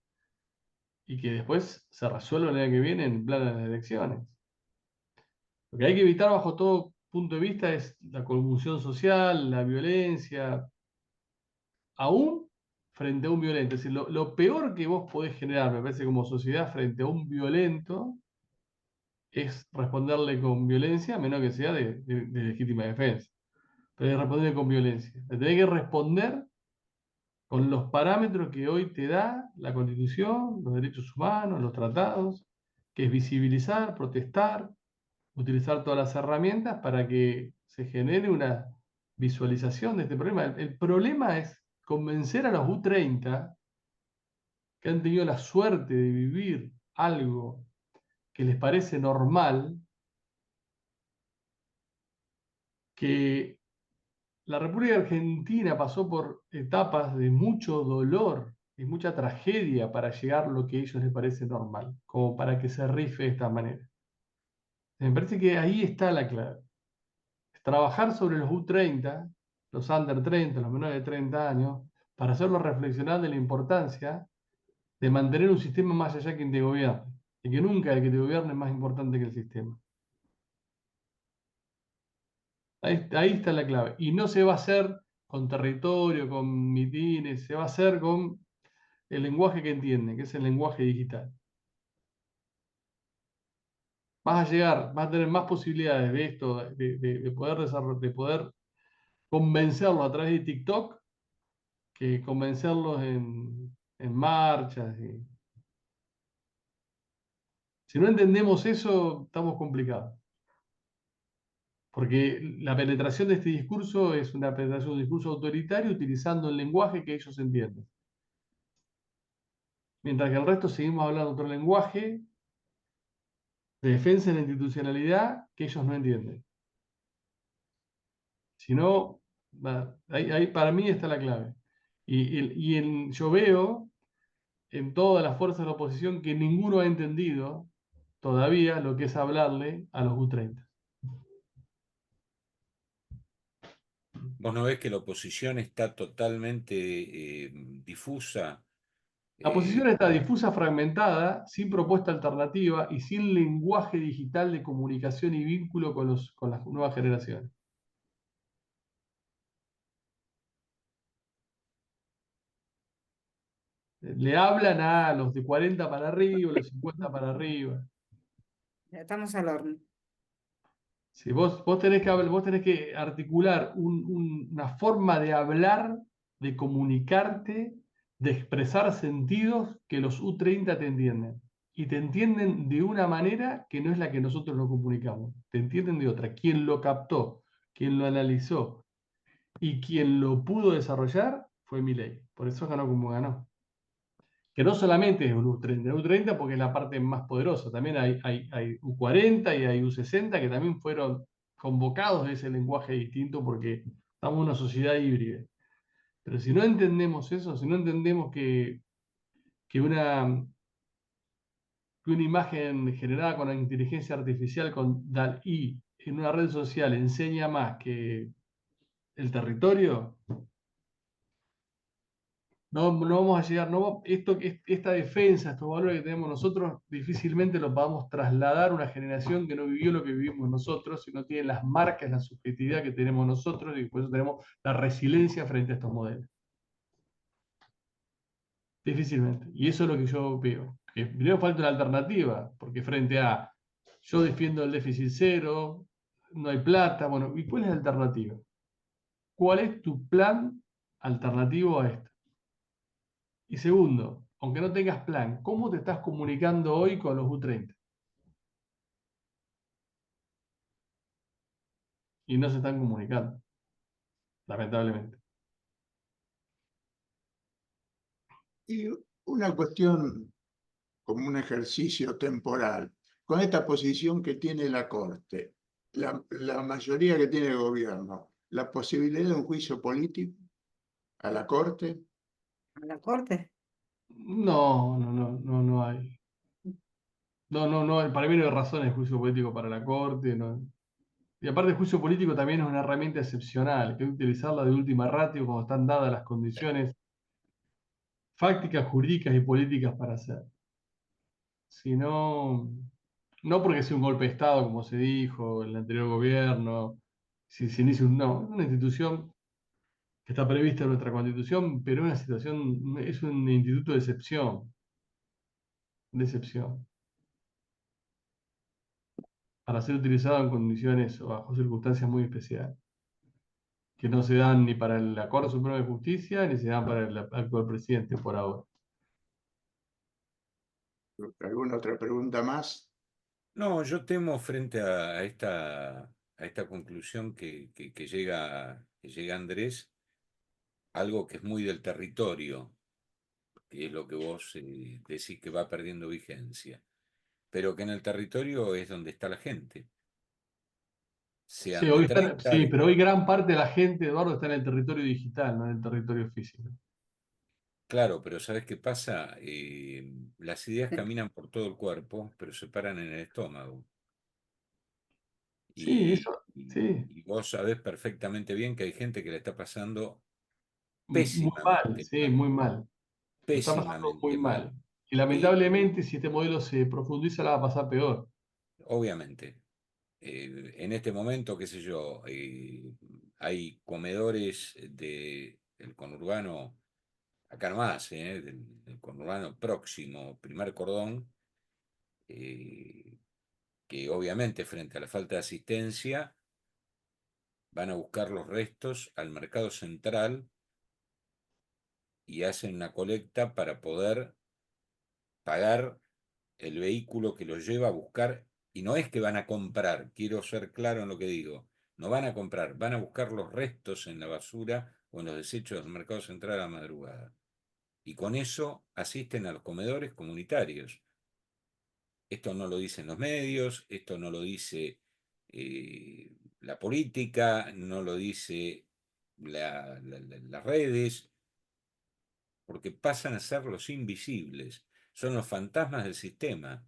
y que después se resuelva el año que viene en plan de las elecciones. Lo que hay que evitar bajo todo punto de vista es la convulsión social, la violencia, aún frente a un violento. Es decir, lo peor que vos podés generar, me parece, como sociedad frente a un violento es responderle con violencia, a menos que sea de legítima defensa. Pero es responderle con violencia. Le tenés que responder con los parámetros que hoy te da la Constitución, los derechos humanos, los tratados, que es visibilizar, protestar, utilizar todas las herramientas para que se genere una visualización de este problema. El problema es convencer a los U30 que han tenido la suerte de vivir algo que les parece normal, que la República Argentina pasó por etapas de mucho dolor y mucha tragedia para llegar a lo que a ellos les parece normal, como para que se rife de esta manera. Me parece que ahí está la clave. Trabajar sobre los U30, los under 30, los menores de 30 años, para hacerlos reflexionar de la importancia de mantener un sistema más allá de quien te gobierne, y que nunca el que te gobierne es más importante que el sistema. Ahí está la clave. Y no se va a hacer con territorio, con mitines, se va a hacer con el lenguaje que entienden, que es el lenguaje digital. Vas a llegar, vas a tener más posibilidades de esto, de poder de poder convencerlo a través de TikTok que convencerlos en marchas. Si no entendemos eso, estamos complicados. Porque la penetración de este discurso es una penetración de un discurso autoritario utilizando el lenguaje que ellos entienden. Mientras que el resto seguimos hablando otro lenguaje de defensa de la institucionalidad que ellos no entienden. Si no, ahí para mí está la clave. Yo veo en todas las fuerzas de la oposición que ninguno ha entendido todavía lo que es hablarle a los U30. ¿Vos no ves que la oposición está totalmente difusa? La oposición está difusa, fragmentada, sin propuesta alternativa y sin lenguaje digital de comunicación y vínculo con las nuevas generaciones. Le hablan a los de 40 para arriba, los 50 para arriba. Estamos al horno. Si vos tenés que articular una forma de hablar, de comunicarte, de expresar sentidos que los U30 te entienden. Y te entienden de una manera que no es la que nosotros nos comunicamos. Te entienden de otra. Quien lo captó, quien lo analizó y quien lo pudo desarrollar fue Milei. Por eso ganó como ganó. Que no solamente es un U30, U30 porque es la parte más poderosa, también hay U40 y hay U60 que también fueron convocados de ese lenguaje distinto porque estamos en una sociedad híbrida. Pero si no entendemos eso, si no entendemos que una, que una imagen generada con la inteligencia artificial, con DALL-E, en una red social enseña más que el territorio, no vamos a llegar, esta defensa, estos valores que tenemos nosotros, difícilmente los vamos a trasladar a una generación que no vivió lo que vivimos nosotros, y no tiene las marcas, la subjetividad que tenemos nosotros, y por eso tenemos la resiliencia frente a estos modelos. Difícilmente. Y eso es lo que yo veo. Que primero falta una alternativa, porque frente a yo defiendo el déficit cero, no hay plata, bueno, ¿y cuál es la alternativa? ¿Cuál es tu plan alternativo a esto? Y segundo, aunque no tengas plan, ¿cómo te estás comunicando hoy con los U30? Y no se están comunicando, lamentablemente. Y una cuestión como un ejercicio temporal, con esta posición que tiene la Corte, la mayoría que tiene el gobierno, la posibilidad de un juicio político a la Corte. ¿A la corte? No hay. No, para mí no hay razones de juicio político para la Corte. No. Y aparte el juicio político también es una herramienta excepcional, que hay que utilizarla de última ratio cuando están dadas las condiciones fácticas, jurídicas y políticas para hacer. Si no, no porque sea un golpe de Estado, como se dijo en el anterior gobierno, si se inicia no, es una institución que está prevista en nuestra Constitución, pero es un instituto de excepción, para ser utilizado en condiciones o bajo circunstancias muy especiales. que no se dan ni para la Corte Suprema de Justicia, ni se dan para el actual presidente por ahora. ¿Alguna otra pregunta más? No, yo temo frente a esta conclusión que llega Andrés, algo que es muy del territorio, que es lo que vos decís que va perdiendo vigencia, pero que en el territorio es donde está la gente, Sí, sean de 30, sí, pero hoy gran parte de la gente, Eduardo, está en el territorio digital, no en el territorio físico. claro, pero ¿sabes qué pasa? Las ideas caminan por todo el cuerpo, pero se paran en el estómago. Sí, Y, eso, y- sí. y vos sabés perfectamente bien que hay gente que le está pasando Muy mal, pésimamente sí, mal, muy mal. Lo está pasando muy pésimamente mal. mal. Y Eh, lamentablemente, si este modelo se profundiza, la va a pasar peor. Obviamente, en este momento, qué sé yo, hay comedores del conurbano, acá nomás, del conurbano próximo, primer cordón, eh, que obviamente frente a la falta de asistencia van a buscar los restos al mercado central y hacen una colecta para poder pagar el vehículo que los lleva a buscar. Y no es que van a comprar, quiero ser claro en lo que digo, no van a comprar, van a buscar los restos en la basura o en los desechos del mercado central a la madrugada. Y con eso asisten a los comedores comunitarios. Esto no lo dicen los medios, esto no lo dice la política, no lo dice las redes, porque pasan a ser los invisibles, son los fantasmas del sistema.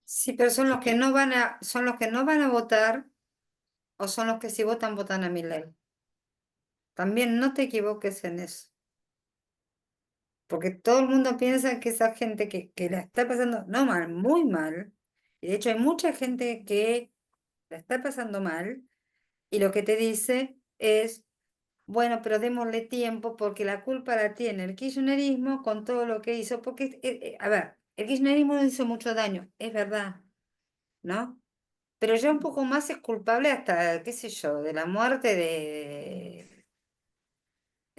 Sí, pero son Así los que que, no van a, son los que no van a votar o son los que si votan, votan a Milei. También no te equivoques en eso. Porque todo el mundo piensa que esa gente que la está pasando, no mal, muy mal. Y de hecho hay mucha gente que la está pasando mal y lo que te dice es, bueno, pero démosle tiempo porque la culpa la tiene el kirchnerismo con todo lo que hizo. Porque, a ver, el kirchnerismo hizo mucho daño, es verdad, ¿no? Pero ya un poco más es culpable hasta, qué sé yo, de la muerte de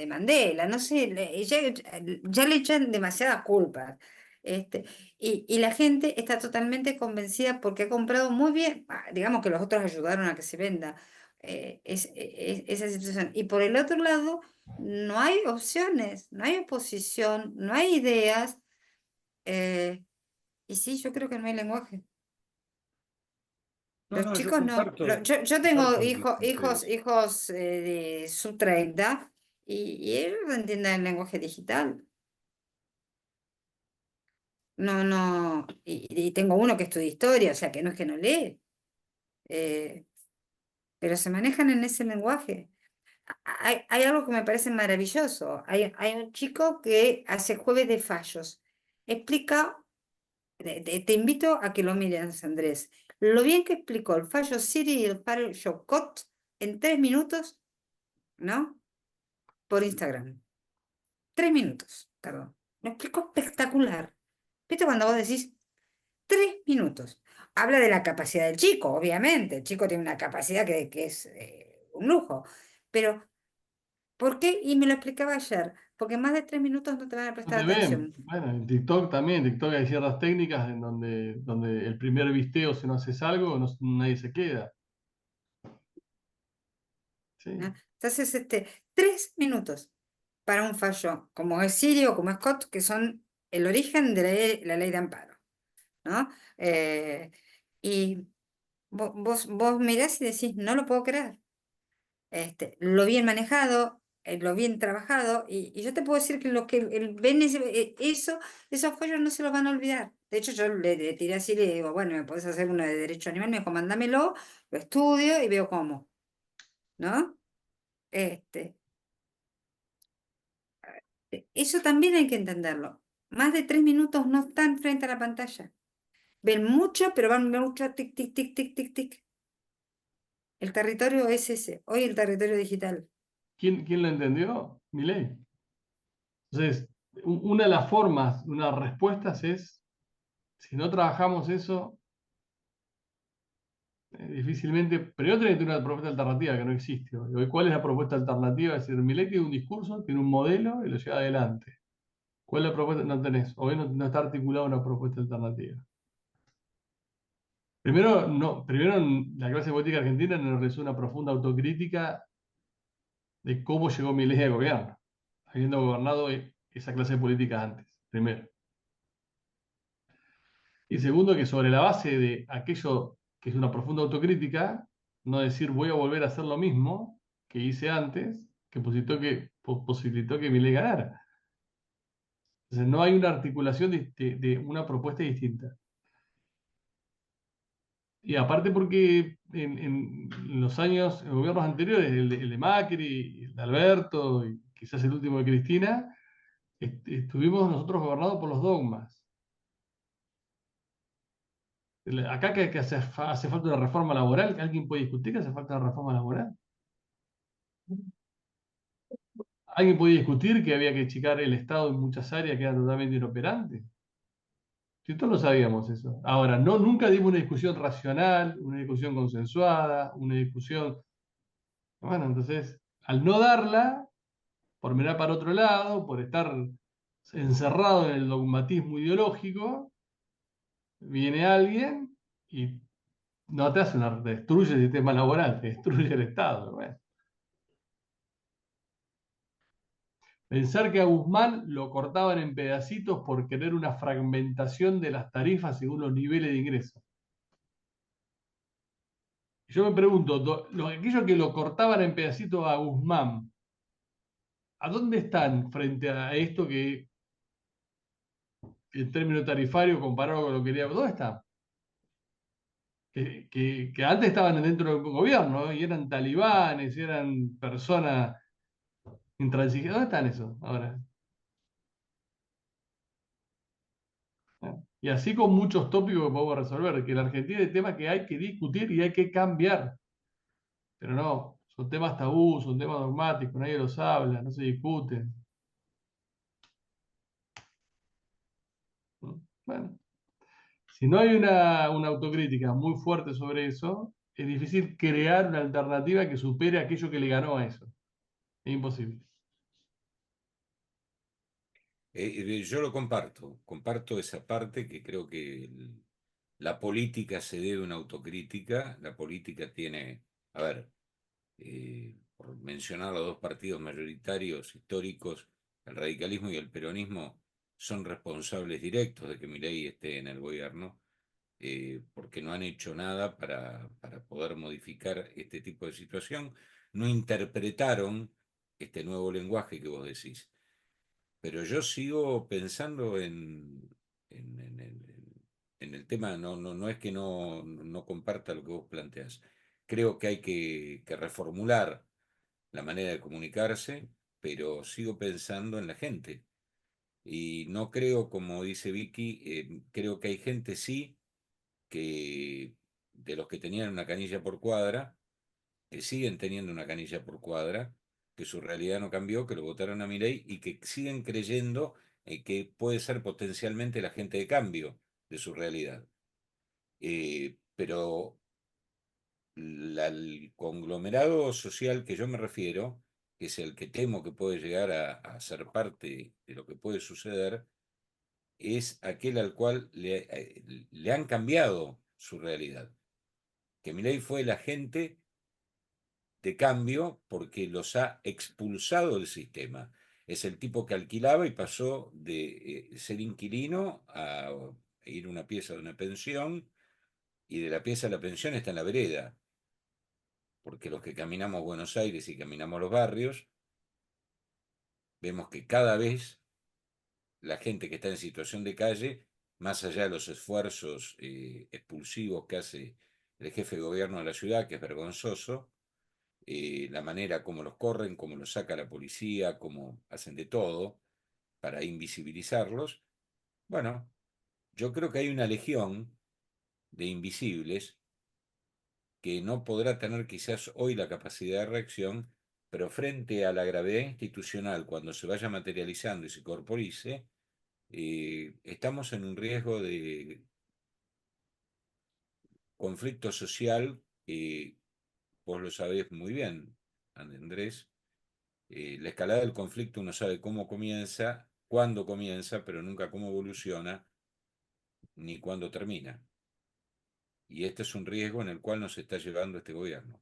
Mandela, no sé, ya le echan demasiadas culpas. Este, y la gente está totalmente convencida porque ha comprado muy bien, digamos que los otros ayudaron a que se venda esa situación. Y por el otro lado, no hay opciones, no hay oposición, no hay ideas. Y sí, yo creo que no hay lenguaje. no, Los no, yo chicos no. Yo tengo comparto lo que dicen ustedes. hijos de sub 30 y ellos no entienden el lenguaje digital. No, no. Y tengo uno que estudia historia, o sea que no es que no lee, eh, pero se manejan en ese lenguaje. Hay algo que me parece maravilloso. Hay un chico que hace jueves de fallos. Explica, te invito a que lo mires, Andrés. Lo bien que explicó el fallo Siri y el fallo COT en 3 minutos, ¿no? Por Instagram. 3 minutos, perdón. Lo explico espectacular. ¿Viste cuando vos decís 3 minutos? Habla de la capacidad del chico, obviamente. El chico tiene una capacidad que es un lujo. Pero, ¿por qué? Y me lo explicaba ayer. Porque más de 3 minutos no te van a No prestar te ven. atención. Bueno, en TikTok también, en TikTok hay ciertas técnicas en donde el primer visteo, si no haces algo, nadie se queda. ¿No? Sí. Entonces, 3 minutos para un fallo, como es Sirio, como es Scott, que son el origen de la ley de amparo, ¿no? Y vos mirás y decís, no lo puedo creer. Lo bien manejado, lo bien trabajado, y yo te puedo decir que lo que ven esos fallos no se los van a olvidar. De hecho, yo le tiré así, le digo, bueno, ¿me podés hacer uno de derecho animal? Me dijo, mándamelo, lo estudio y veo cómo, ¿no? Este, Eso también hay que entenderlo. Más de 3 minutos no están frente a la pantalla. Ven mucho, pero van mucho tic, tic, tic, tic, tic, tic. El territorio es ese, hoy el territorio digital. ¿Quién lo entendió? Milei. Entonces, una de las formas, una de las respuestas es, si no trabajamos eso, Difícilmente, pero tenés que tener una propuesta alternativa que no existe hoy. Hoy, ¿cuál es la propuesta alternativa? Es decir, Milei tiene un discurso, tiene un modelo y lo lleva adelante. ¿Cuál es la propuesta? No tenés. Hoy no está articulada una propuesta alternativa. Primero, la clase política argentina no realizó una profunda autocrítica de cómo llegó Milei al gobierno, habiendo gobernado esa clase política antes, primero. Y segundo, que sobre la base de aquello que es una profunda autocrítica, no decir voy a volver a hacer lo mismo que hice antes, que posibilitó que Milei ganara. Entonces no hay una articulación de una propuesta distinta. Y aparte porque en los años, en gobiernos anteriores, el de Macri, el de Alberto, y quizás el último de Cristina, estuvimos nosotros gobernados por los dogmas. Acá que hace falta una reforma laboral, que alguien puede discutir que hace falta una reforma laboral. Alguien puede discutir que había que achicar el Estado en muchas áreas que eran totalmente inoperantes. Si todos lo sabíamos eso. Ahora, nunca dimos una discusión racional, una discusión consensuada, una discusión. Bueno, entonces, al no darla, por mirar para otro lado, por estar encerrado en el dogmatismo ideológico, viene alguien y no te hace destruye el sistema laboral, te destruye el Estado. Bueno. Pensar que a Guzmán lo cortaban en pedacitos por querer una fragmentación de las tarifas según los niveles de ingreso. Yo me pregunto, aquellos que lo cortaban en pedacitos a Guzmán, ¿a dónde están frente a esto que el término tarifario comparado con lo que quería? ¿Dónde están? Que antes estaban dentro del gobierno, ¿no? Y eran talibanes, eran personas intransigentes. ¿Dónde están esos ahora? Y así con muchos tópicos que podemos resolver, que en la Argentina hay temas que hay que discutir y hay que cambiar. Pero no, son temas tabú, son temas dogmáticos, nadie los habla, no se discuten. Bueno, si no hay una autocrítica muy fuerte sobre eso, es difícil crear una alternativa que supere aquello que le ganó a eso. Es imposible. Yo lo comparto esa parte que creo que la política se debe a una autocrítica, la política tiene, a ver, por mencionar los dos partidos mayoritarios históricos, el radicalismo y el peronismo son responsables directos de que Milei esté en el gobierno, porque no han hecho nada para poder modificar este tipo de situación, no interpretaron este nuevo lenguaje que vos decís. Pero yo sigo pensando en el tema, no es que no comparta lo que vos planteás. Creo que hay que reformular la manera de comunicarse, pero sigo pensando en la gente. Y no creo, como dice Vicky, creo que hay gente sí, que de los que tenían una canilla por cuadra, que siguen teniendo una canilla por cuadra, que su realidad no cambió, que lo votaron a Milei y que siguen creyendo que puede ser potencialmente el agente de cambio de su realidad. Pero el conglomerado social que yo me refiero, que es el que temo que puede llegar a ser parte de lo que puede suceder, es aquel al cual le han cambiado su realidad. Que Milei fue el agente de cambio porque los ha expulsado del sistema. Es el tipo que alquilaba y pasó de ser inquilino a ir a una pieza de una pensión, y de la pieza a la pensión está en la vereda, porque los que caminamos Buenos Aires y caminamos los barrios, vemos que cada vez la gente que está en situación de calle, más allá de los esfuerzos expulsivos que hace el jefe de gobierno de la ciudad, que es vergonzoso, la manera como los corren, como los saca la policía, como hacen de todo para invisibilizarlos. Bueno, yo creo que hay una legión de invisibles que no podrá tener quizás hoy la capacidad de reacción, pero frente a la gravedad institucional, cuando se vaya materializando y se corporice, estamos en un riesgo conflicto social, vos lo sabés muy bien, Andrés. La escalada del conflicto uno sabe cómo comienza, cuándo comienza, pero nunca cómo evoluciona, ni cuándo termina. Y este es un riesgo en el cual nos está llevando este gobierno,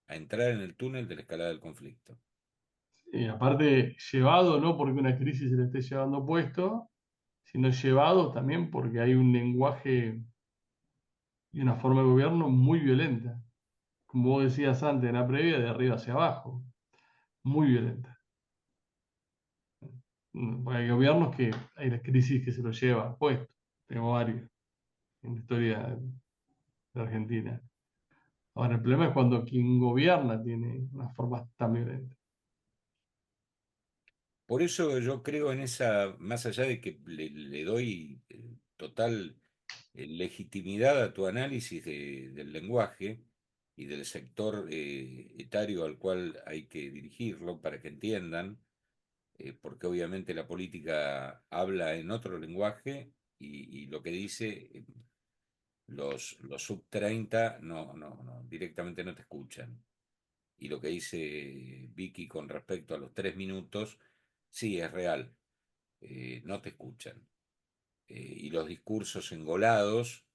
a entrar en el túnel de la escalada del conflicto. Y aparte, llevado no porque una crisis se le esté llevando puesto, sino llevado también porque hay un lenguaje y una forma de gobierno muy violenta. Como vos decías antes en la previa, de arriba hacia abajo, muy violenta. Porque hay gobiernos que hay la crisis que se lo lleva puesto. Tengo varios en la historia de Argentina. Ahora, el problema es cuando quien gobierna tiene una forma tan violenta. Por eso yo creo en esa, más allá de que le doy total legitimidad a tu análisis del lenguaje y del sector etario al cual hay que dirigirlo para que entiendan, porque obviamente la política habla en otro lenguaje y lo que dice los sub 30 no, directamente no te escuchan. Y lo que dice Vicky con respecto a los 3 minutos, sí, es real, no te escuchan. Y los discursos engolados,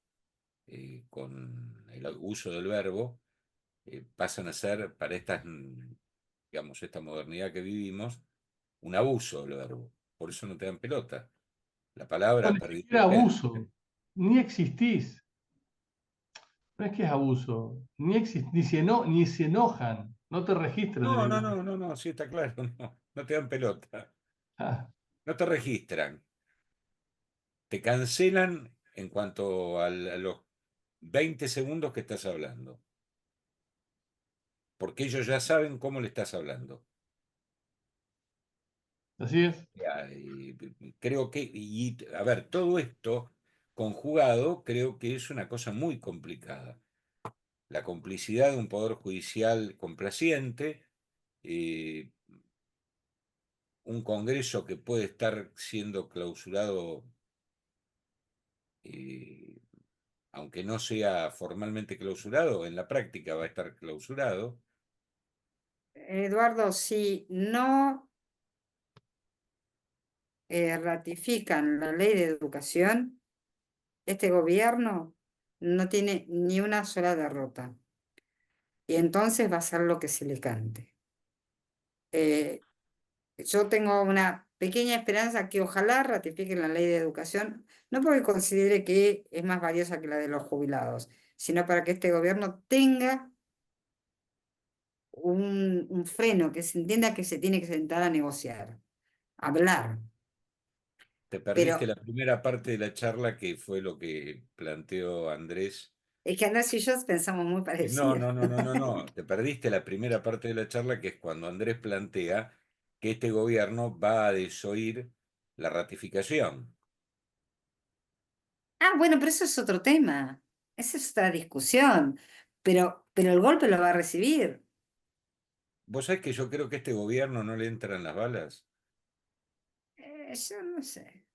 con el uso del verbo, pasan a ser, para estas, digamos, esta modernidad que vivimos, un abuso del verbo. Por eso no te dan pelota. La palabra No, ha ni perdido siquiera vigencia. abuso, ni existís. No es que es abuso, ni se enojan, no te registran el lenguaje. No, sí está claro, no te dan pelota. Ah, No te registran. Te cancelan en cuanto a los 20 segundos que estás hablando, porque ellos ya saben cómo le estás hablando. así es. Creo que, y a ver, todo esto conjugado creo que es una cosa muy complicada. La complicidad de un poder judicial complaciente, eh, un Congreso que puede estar siendo clausurado, eh, aunque no sea formalmente clausurado, en la práctica va a estar clausurado. Eduardo, si no ratifican la ley de educación, este gobierno no tiene ni una sola derrota. Y entonces va a hacer lo que se le cante. Eh, yo tengo una pequeña esperanza que ojalá ratifiquen la ley de educación, no porque considere que es más valiosa que la de los jubilados, sino para que este gobierno tenga un freno, que se entienda que se tiene que sentar a negociar, a hablar. Te Pero perdiste la primera parte de la charla que fue lo que planteó Andrés. es que Andrés y yo pensamos muy parecido. No. Te perdiste la primera parte de la charla, que es cuando Andrés plantea que este gobierno va a desoír la ratificación. Ah, bueno, pero eso es otro tema. Esa es otra discusión. Pero el golpe lo va a recibir. ¿Vos sabés que yo creo que a este gobierno no le entran las balas? Yo no sé.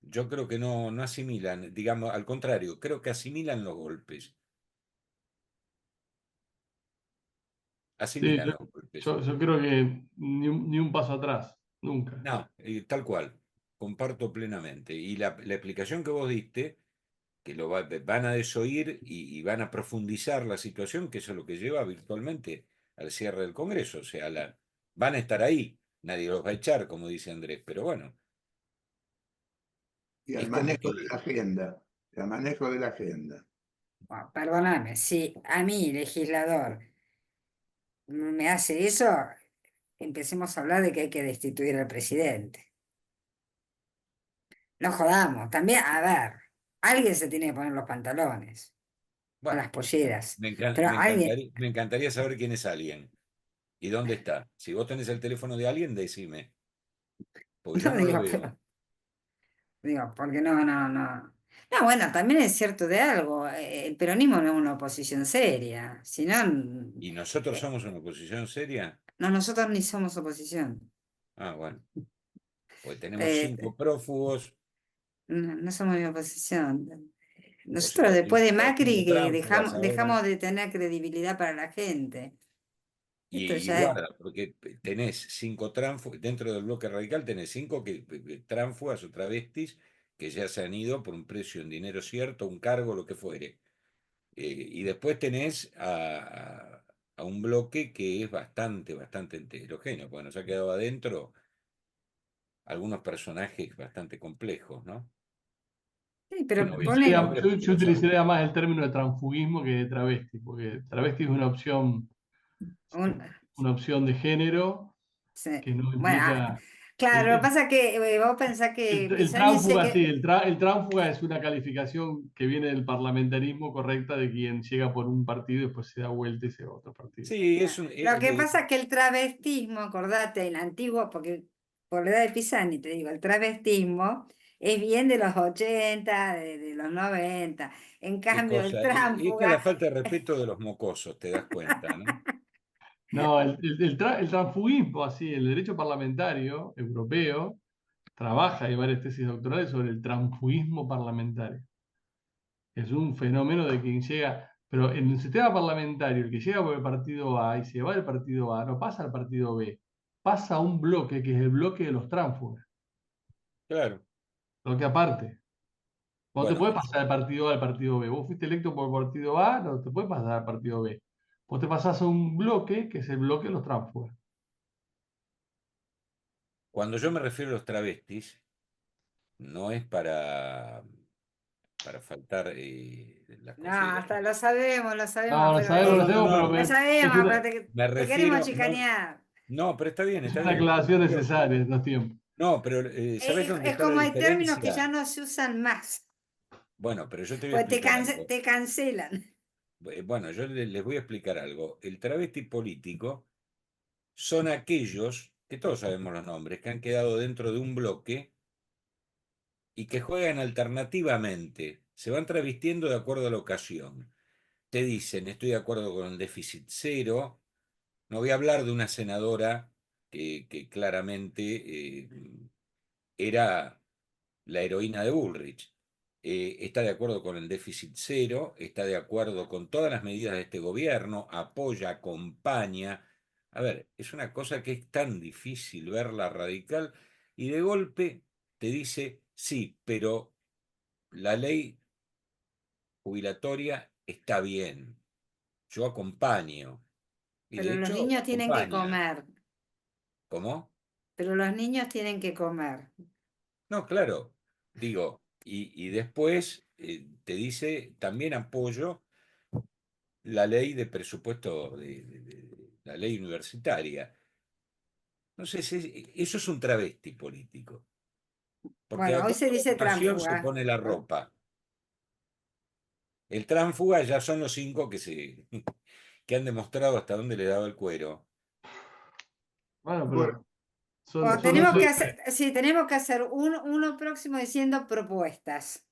Yo creo que no asimilan, digamos, al contrario, creo que asimilan los golpes. Sí, Asimilan los golpes. yo creo que ni un paso atrás, nunca. No, tal cual, comparto plenamente. Y la explicación que vos diste, que van a desoír y van a profundizar la situación, que eso es lo que lleva virtualmente al cierre del Congreso. O sea, van a estar ahí, nadie los va a echar, como dice Andrés, pero bueno, Y al es como manejo que de la agenda, al manejo de la agenda. Bueno, perdóname, si a mí, legislador, me hace eso, empecemos a hablar de que hay que destituir al presidente. No jodamos. También, a ver, alguien se tiene que poner los pantalones o bueno, las polleras. Pero alguien, me encantaría saber quién es alguien y dónde está. Si vos tenés el teléfono de alguien, decime, porque yo no no lo digo, veo. digo, porque no. No, bueno, también es cierto de algo. El peronismo no es una oposición seria. Si no, ¿Y nosotros eh, somos una oposición seria? no, nosotros ni somos oposición. Ah, bueno, pues tenemos Eh, 5 prófugos no somos mi oposición. O Nosotros sea, después de haciendo Macri que tránsfugas ahora. dejamos de tener credibilidad para la gente. Esto Y ya es. guarda, porque tenés 5 tránsfugas, dentro del bloque radical tenés 5 tránsfugas o travestis que ya se han ido por un precio en dinero cierto, un cargo, lo que fuere. Y después tenés a un bloque que es bastante heterogéneo, porque nos ha quedado adentro algunos personajes bastante complejos, ¿no? Sí, Que pero no voy a decir nombres porque Yo lo saben. utilizaría más el término de transfugismo que de travesti, porque travesti es un- una opción de género sí. que no Bueno, implica. claro, El, lo que el- pasa es que vos pensás que el Pisani se tránsfuga, sí, que. el tránsfuga es una calificación que viene del parlamentarismo correcta de quien llega por un partido y después se da vuelta y se va a otro partido. Sí, No, lo que pasa es que el travestismo, acordate, el antiguo, porque por la edad de Pisani te digo, el travestismo es bien de los 80, de los 90. En qué cambio, el cosa. Esta es la tránfuga. falta de respeto de los mocosos, te das cuenta, ¿no? No, el transfugismo, así, el derecho parlamentario europeo trabaja, hay varias tesis doctorales sobre el transfugismo parlamentario. Es un fenómeno de quien llega, pero en el sistema parlamentario, el que llega por el partido A y se va del partido A, no pasa al partido B, pasa a un bloque que es el bloque de los tránsfugas, Claro. bloque aparte. No te Bueno, puedes pasar del partido A al partido B. Vos fuiste electo por el partido A, no te puedes pasar al partido B. Vos te pasás a un bloque que es el bloque de los tránsfugas. cuando yo me refiero a los travestis, no es para faltar las No, consideraciones. hasta lo sabemos, No, pero No, no, no, pero lo no. sabemos, pero Me te queremos refiero, no, chicanear. no, pero está bien, es está una bien. aclaración Pero, necesaria en estos tiempos. no, pero ¿sabés dónde Es está la como hay términos que ya diferencia? no se usan más, Bueno, pero yo te voy a pues explicar algo. te cancelan. Bueno, yo les voy a explicar algo. El travesti político son aquellos, que todos sabemos los nombres, que han quedado dentro de un bloque y que juegan alternativamente. Se van travestiendo de acuerdo a la ocasión. Te dicen, estoy de acuerdo con el déficit cero. No voy a hablar de una senadora que claramente era la heroína de Bullrich. Está de acuerdo con el déficit cero, está de acuerdo con todas las medidas de este gobierno, apoya, acompaña. A ver, es una cosa que es tan difícil verla radical y de golpe te dice, sí, pero la ley jubilatoria está bien, yo acompaño. Y Pero de los hecho, niños tienen que acompaña. comer, ¿Cómo? pero los niños tienen que comer. No, claro, digo, y después te dice, también apoyo la ley de presupuesto, la ley universitaria. No sé, eso es un travesti político, porque Bueno, a hoy se toda la dice ocasión se tránfuga. pone la ropa. El tránsfuga ya son los 5 que han demostrado hasta dónde le daba el cuero. Bueno, Bueno, pero son, Bueno, son tenemos ocho. que hacer, sí, tenemos que hacer uno próximo diciendo propuestas.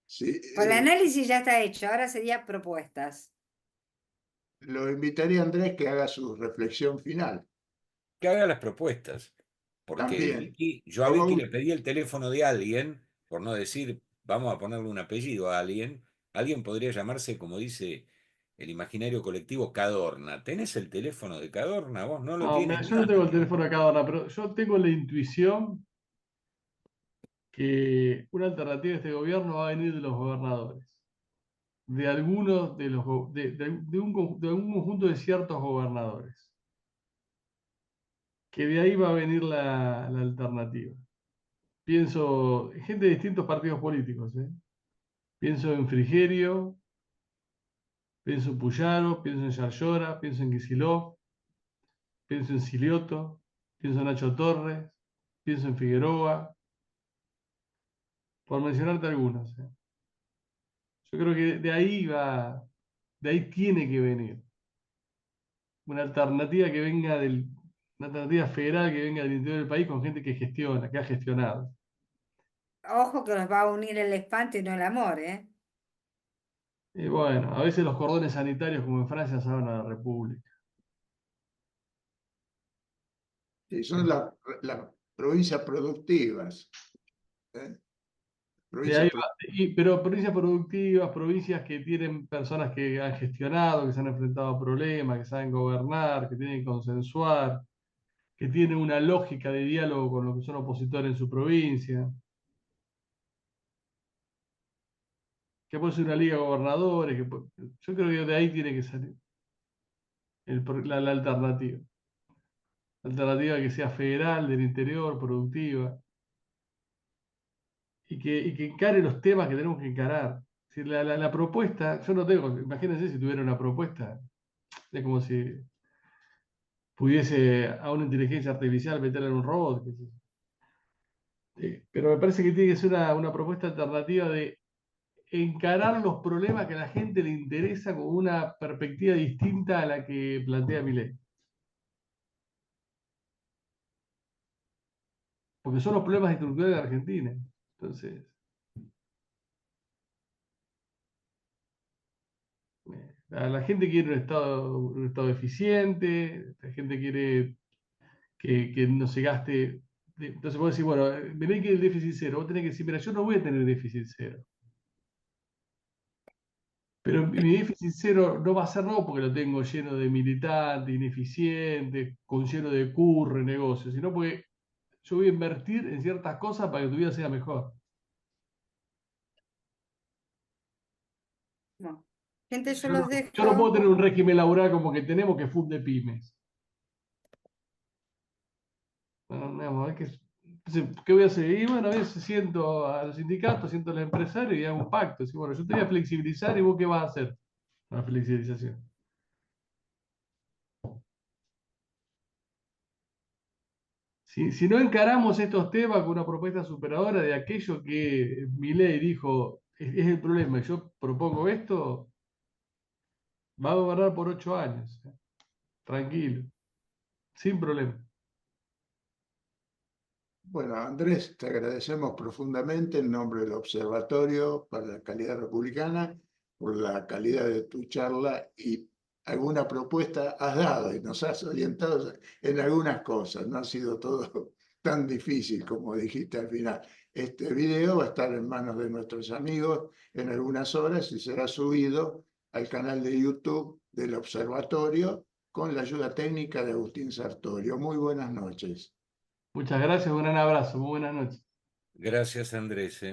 sí, Pues el análisis ya está hecho, ahora sería propuestas. lo invitaría a Andrés que haga su reflexión final. Que haga las propuestas. Porque También, Yo a hago Vicky un- le pedí el teléfono de alguien, por no decir, vamos a ponerle un apellido a alguien. Alguien podría llamarse, como dice el imaginario colectivo, Cadorna. ¿Tenés el teléfono de Cadorna? Vos no lo No, tiene yo no tengo el nadie. teléfono de cada hora, pero yo tengo la intuición que una alternativa a este gobierno va a venir de los gobernadores, de algunos de los de un conjunto de ciertos gobernadores, que de ahí va a venir la alternativa. Pienso en gente de distintos partidos políticos, ¿eh? Pienso en Frigerio, pienso en Puyaro, pienso en Yarlora, pienso en Kicillof, pienso en Silioto, pienso en Nacho Torres, pienso en Figueroa, por mencionarte algunos, ¿eh? Yo creo que de ahí tiene que venir una alternativa que venga una alternativa federal que venga del interior del país con gente que gestiona, que ha gestionado. Ojo que nos va a unir el espanto y no el amor, ¿eh? Y bueno, a veces los cordones sanitarios, como en Francia, salvan a la República. sí, son provincias productivas. De Provincias ahí va. Pero provincias productivas, provincias que tienen personas que han gestionado, que se han enfrentado a problemas, que saben gobernar, que tienen que consensuar, que tienen una lógica de diálogo con los que son opositores en su provincia, que puede ser una liga de gobernadores, yo creo que de ahí tiene que salir la alternativa. Alternativa que sea federal, del interior, productiva, y que encare los temas que tenemos que encarar. Si la propuesta, yo no tengo, imagínense si tuviera una propuesta, es como si pudiese a una inteligencia artificial meterla en un robot. Qué sé yo. Pero me parece que tiene que ser una propuesta alternativa de encarar los problemas que a la gente le interesa con una perspectiva distinta a la que plantea Milei. Porque son los problemas estructurales de Argentina. Entonces, la gente quiere un estado eficiente, la gente quiere que no se gaste. Entonces vos decís, bueno, Milei quiere el déficit cero, vos tenés que decir, mira, yo no voy a tener déficit cero. Pero mi déficit cero no va a ser no porque lo tengo lleno de militantes, ineficientes, con lleno de curre, negocios, sino porque yo voy a invertir en ciertas cosas para que tu vida sea mejor. No. Gente, yo Yo no, los yo no puedo dejo. tener un régimen laboral como que tenemos que funde pymes. No, entonces, ¿qué voy a hacer? Y bueno, a veces siento a los sindicatos, siento a los empresarios y hago un pacto. Así, bueno, yo te voy a flexibilizar y vos qué vas a hacer con la flexibilización. Si no encaramos estos temas con una propuesta superadora de aquello que Milei dijo es el problema, y yo propongo esto, va a gobernar por 8 años, tranquilo, sin problema. Bueno, Andrés, te agradecemos profundamente en nombre del Observatorio para la Calidad Republicana por la calidad de tu charla y alguna propuesta has dado y nos has orientado en algunas cosas. No ha sido todo tan difícil como dijiste al final. Este video va a estar en manos de nuestros amigos en algunas horas y será subido al canal de YouTube del Observatorio con la ayuda técnica de Agustín Sartorio. Muy buenas noches. Muchas gracias, un gran abrazo, muy buenas noches. Gracias, Andrés.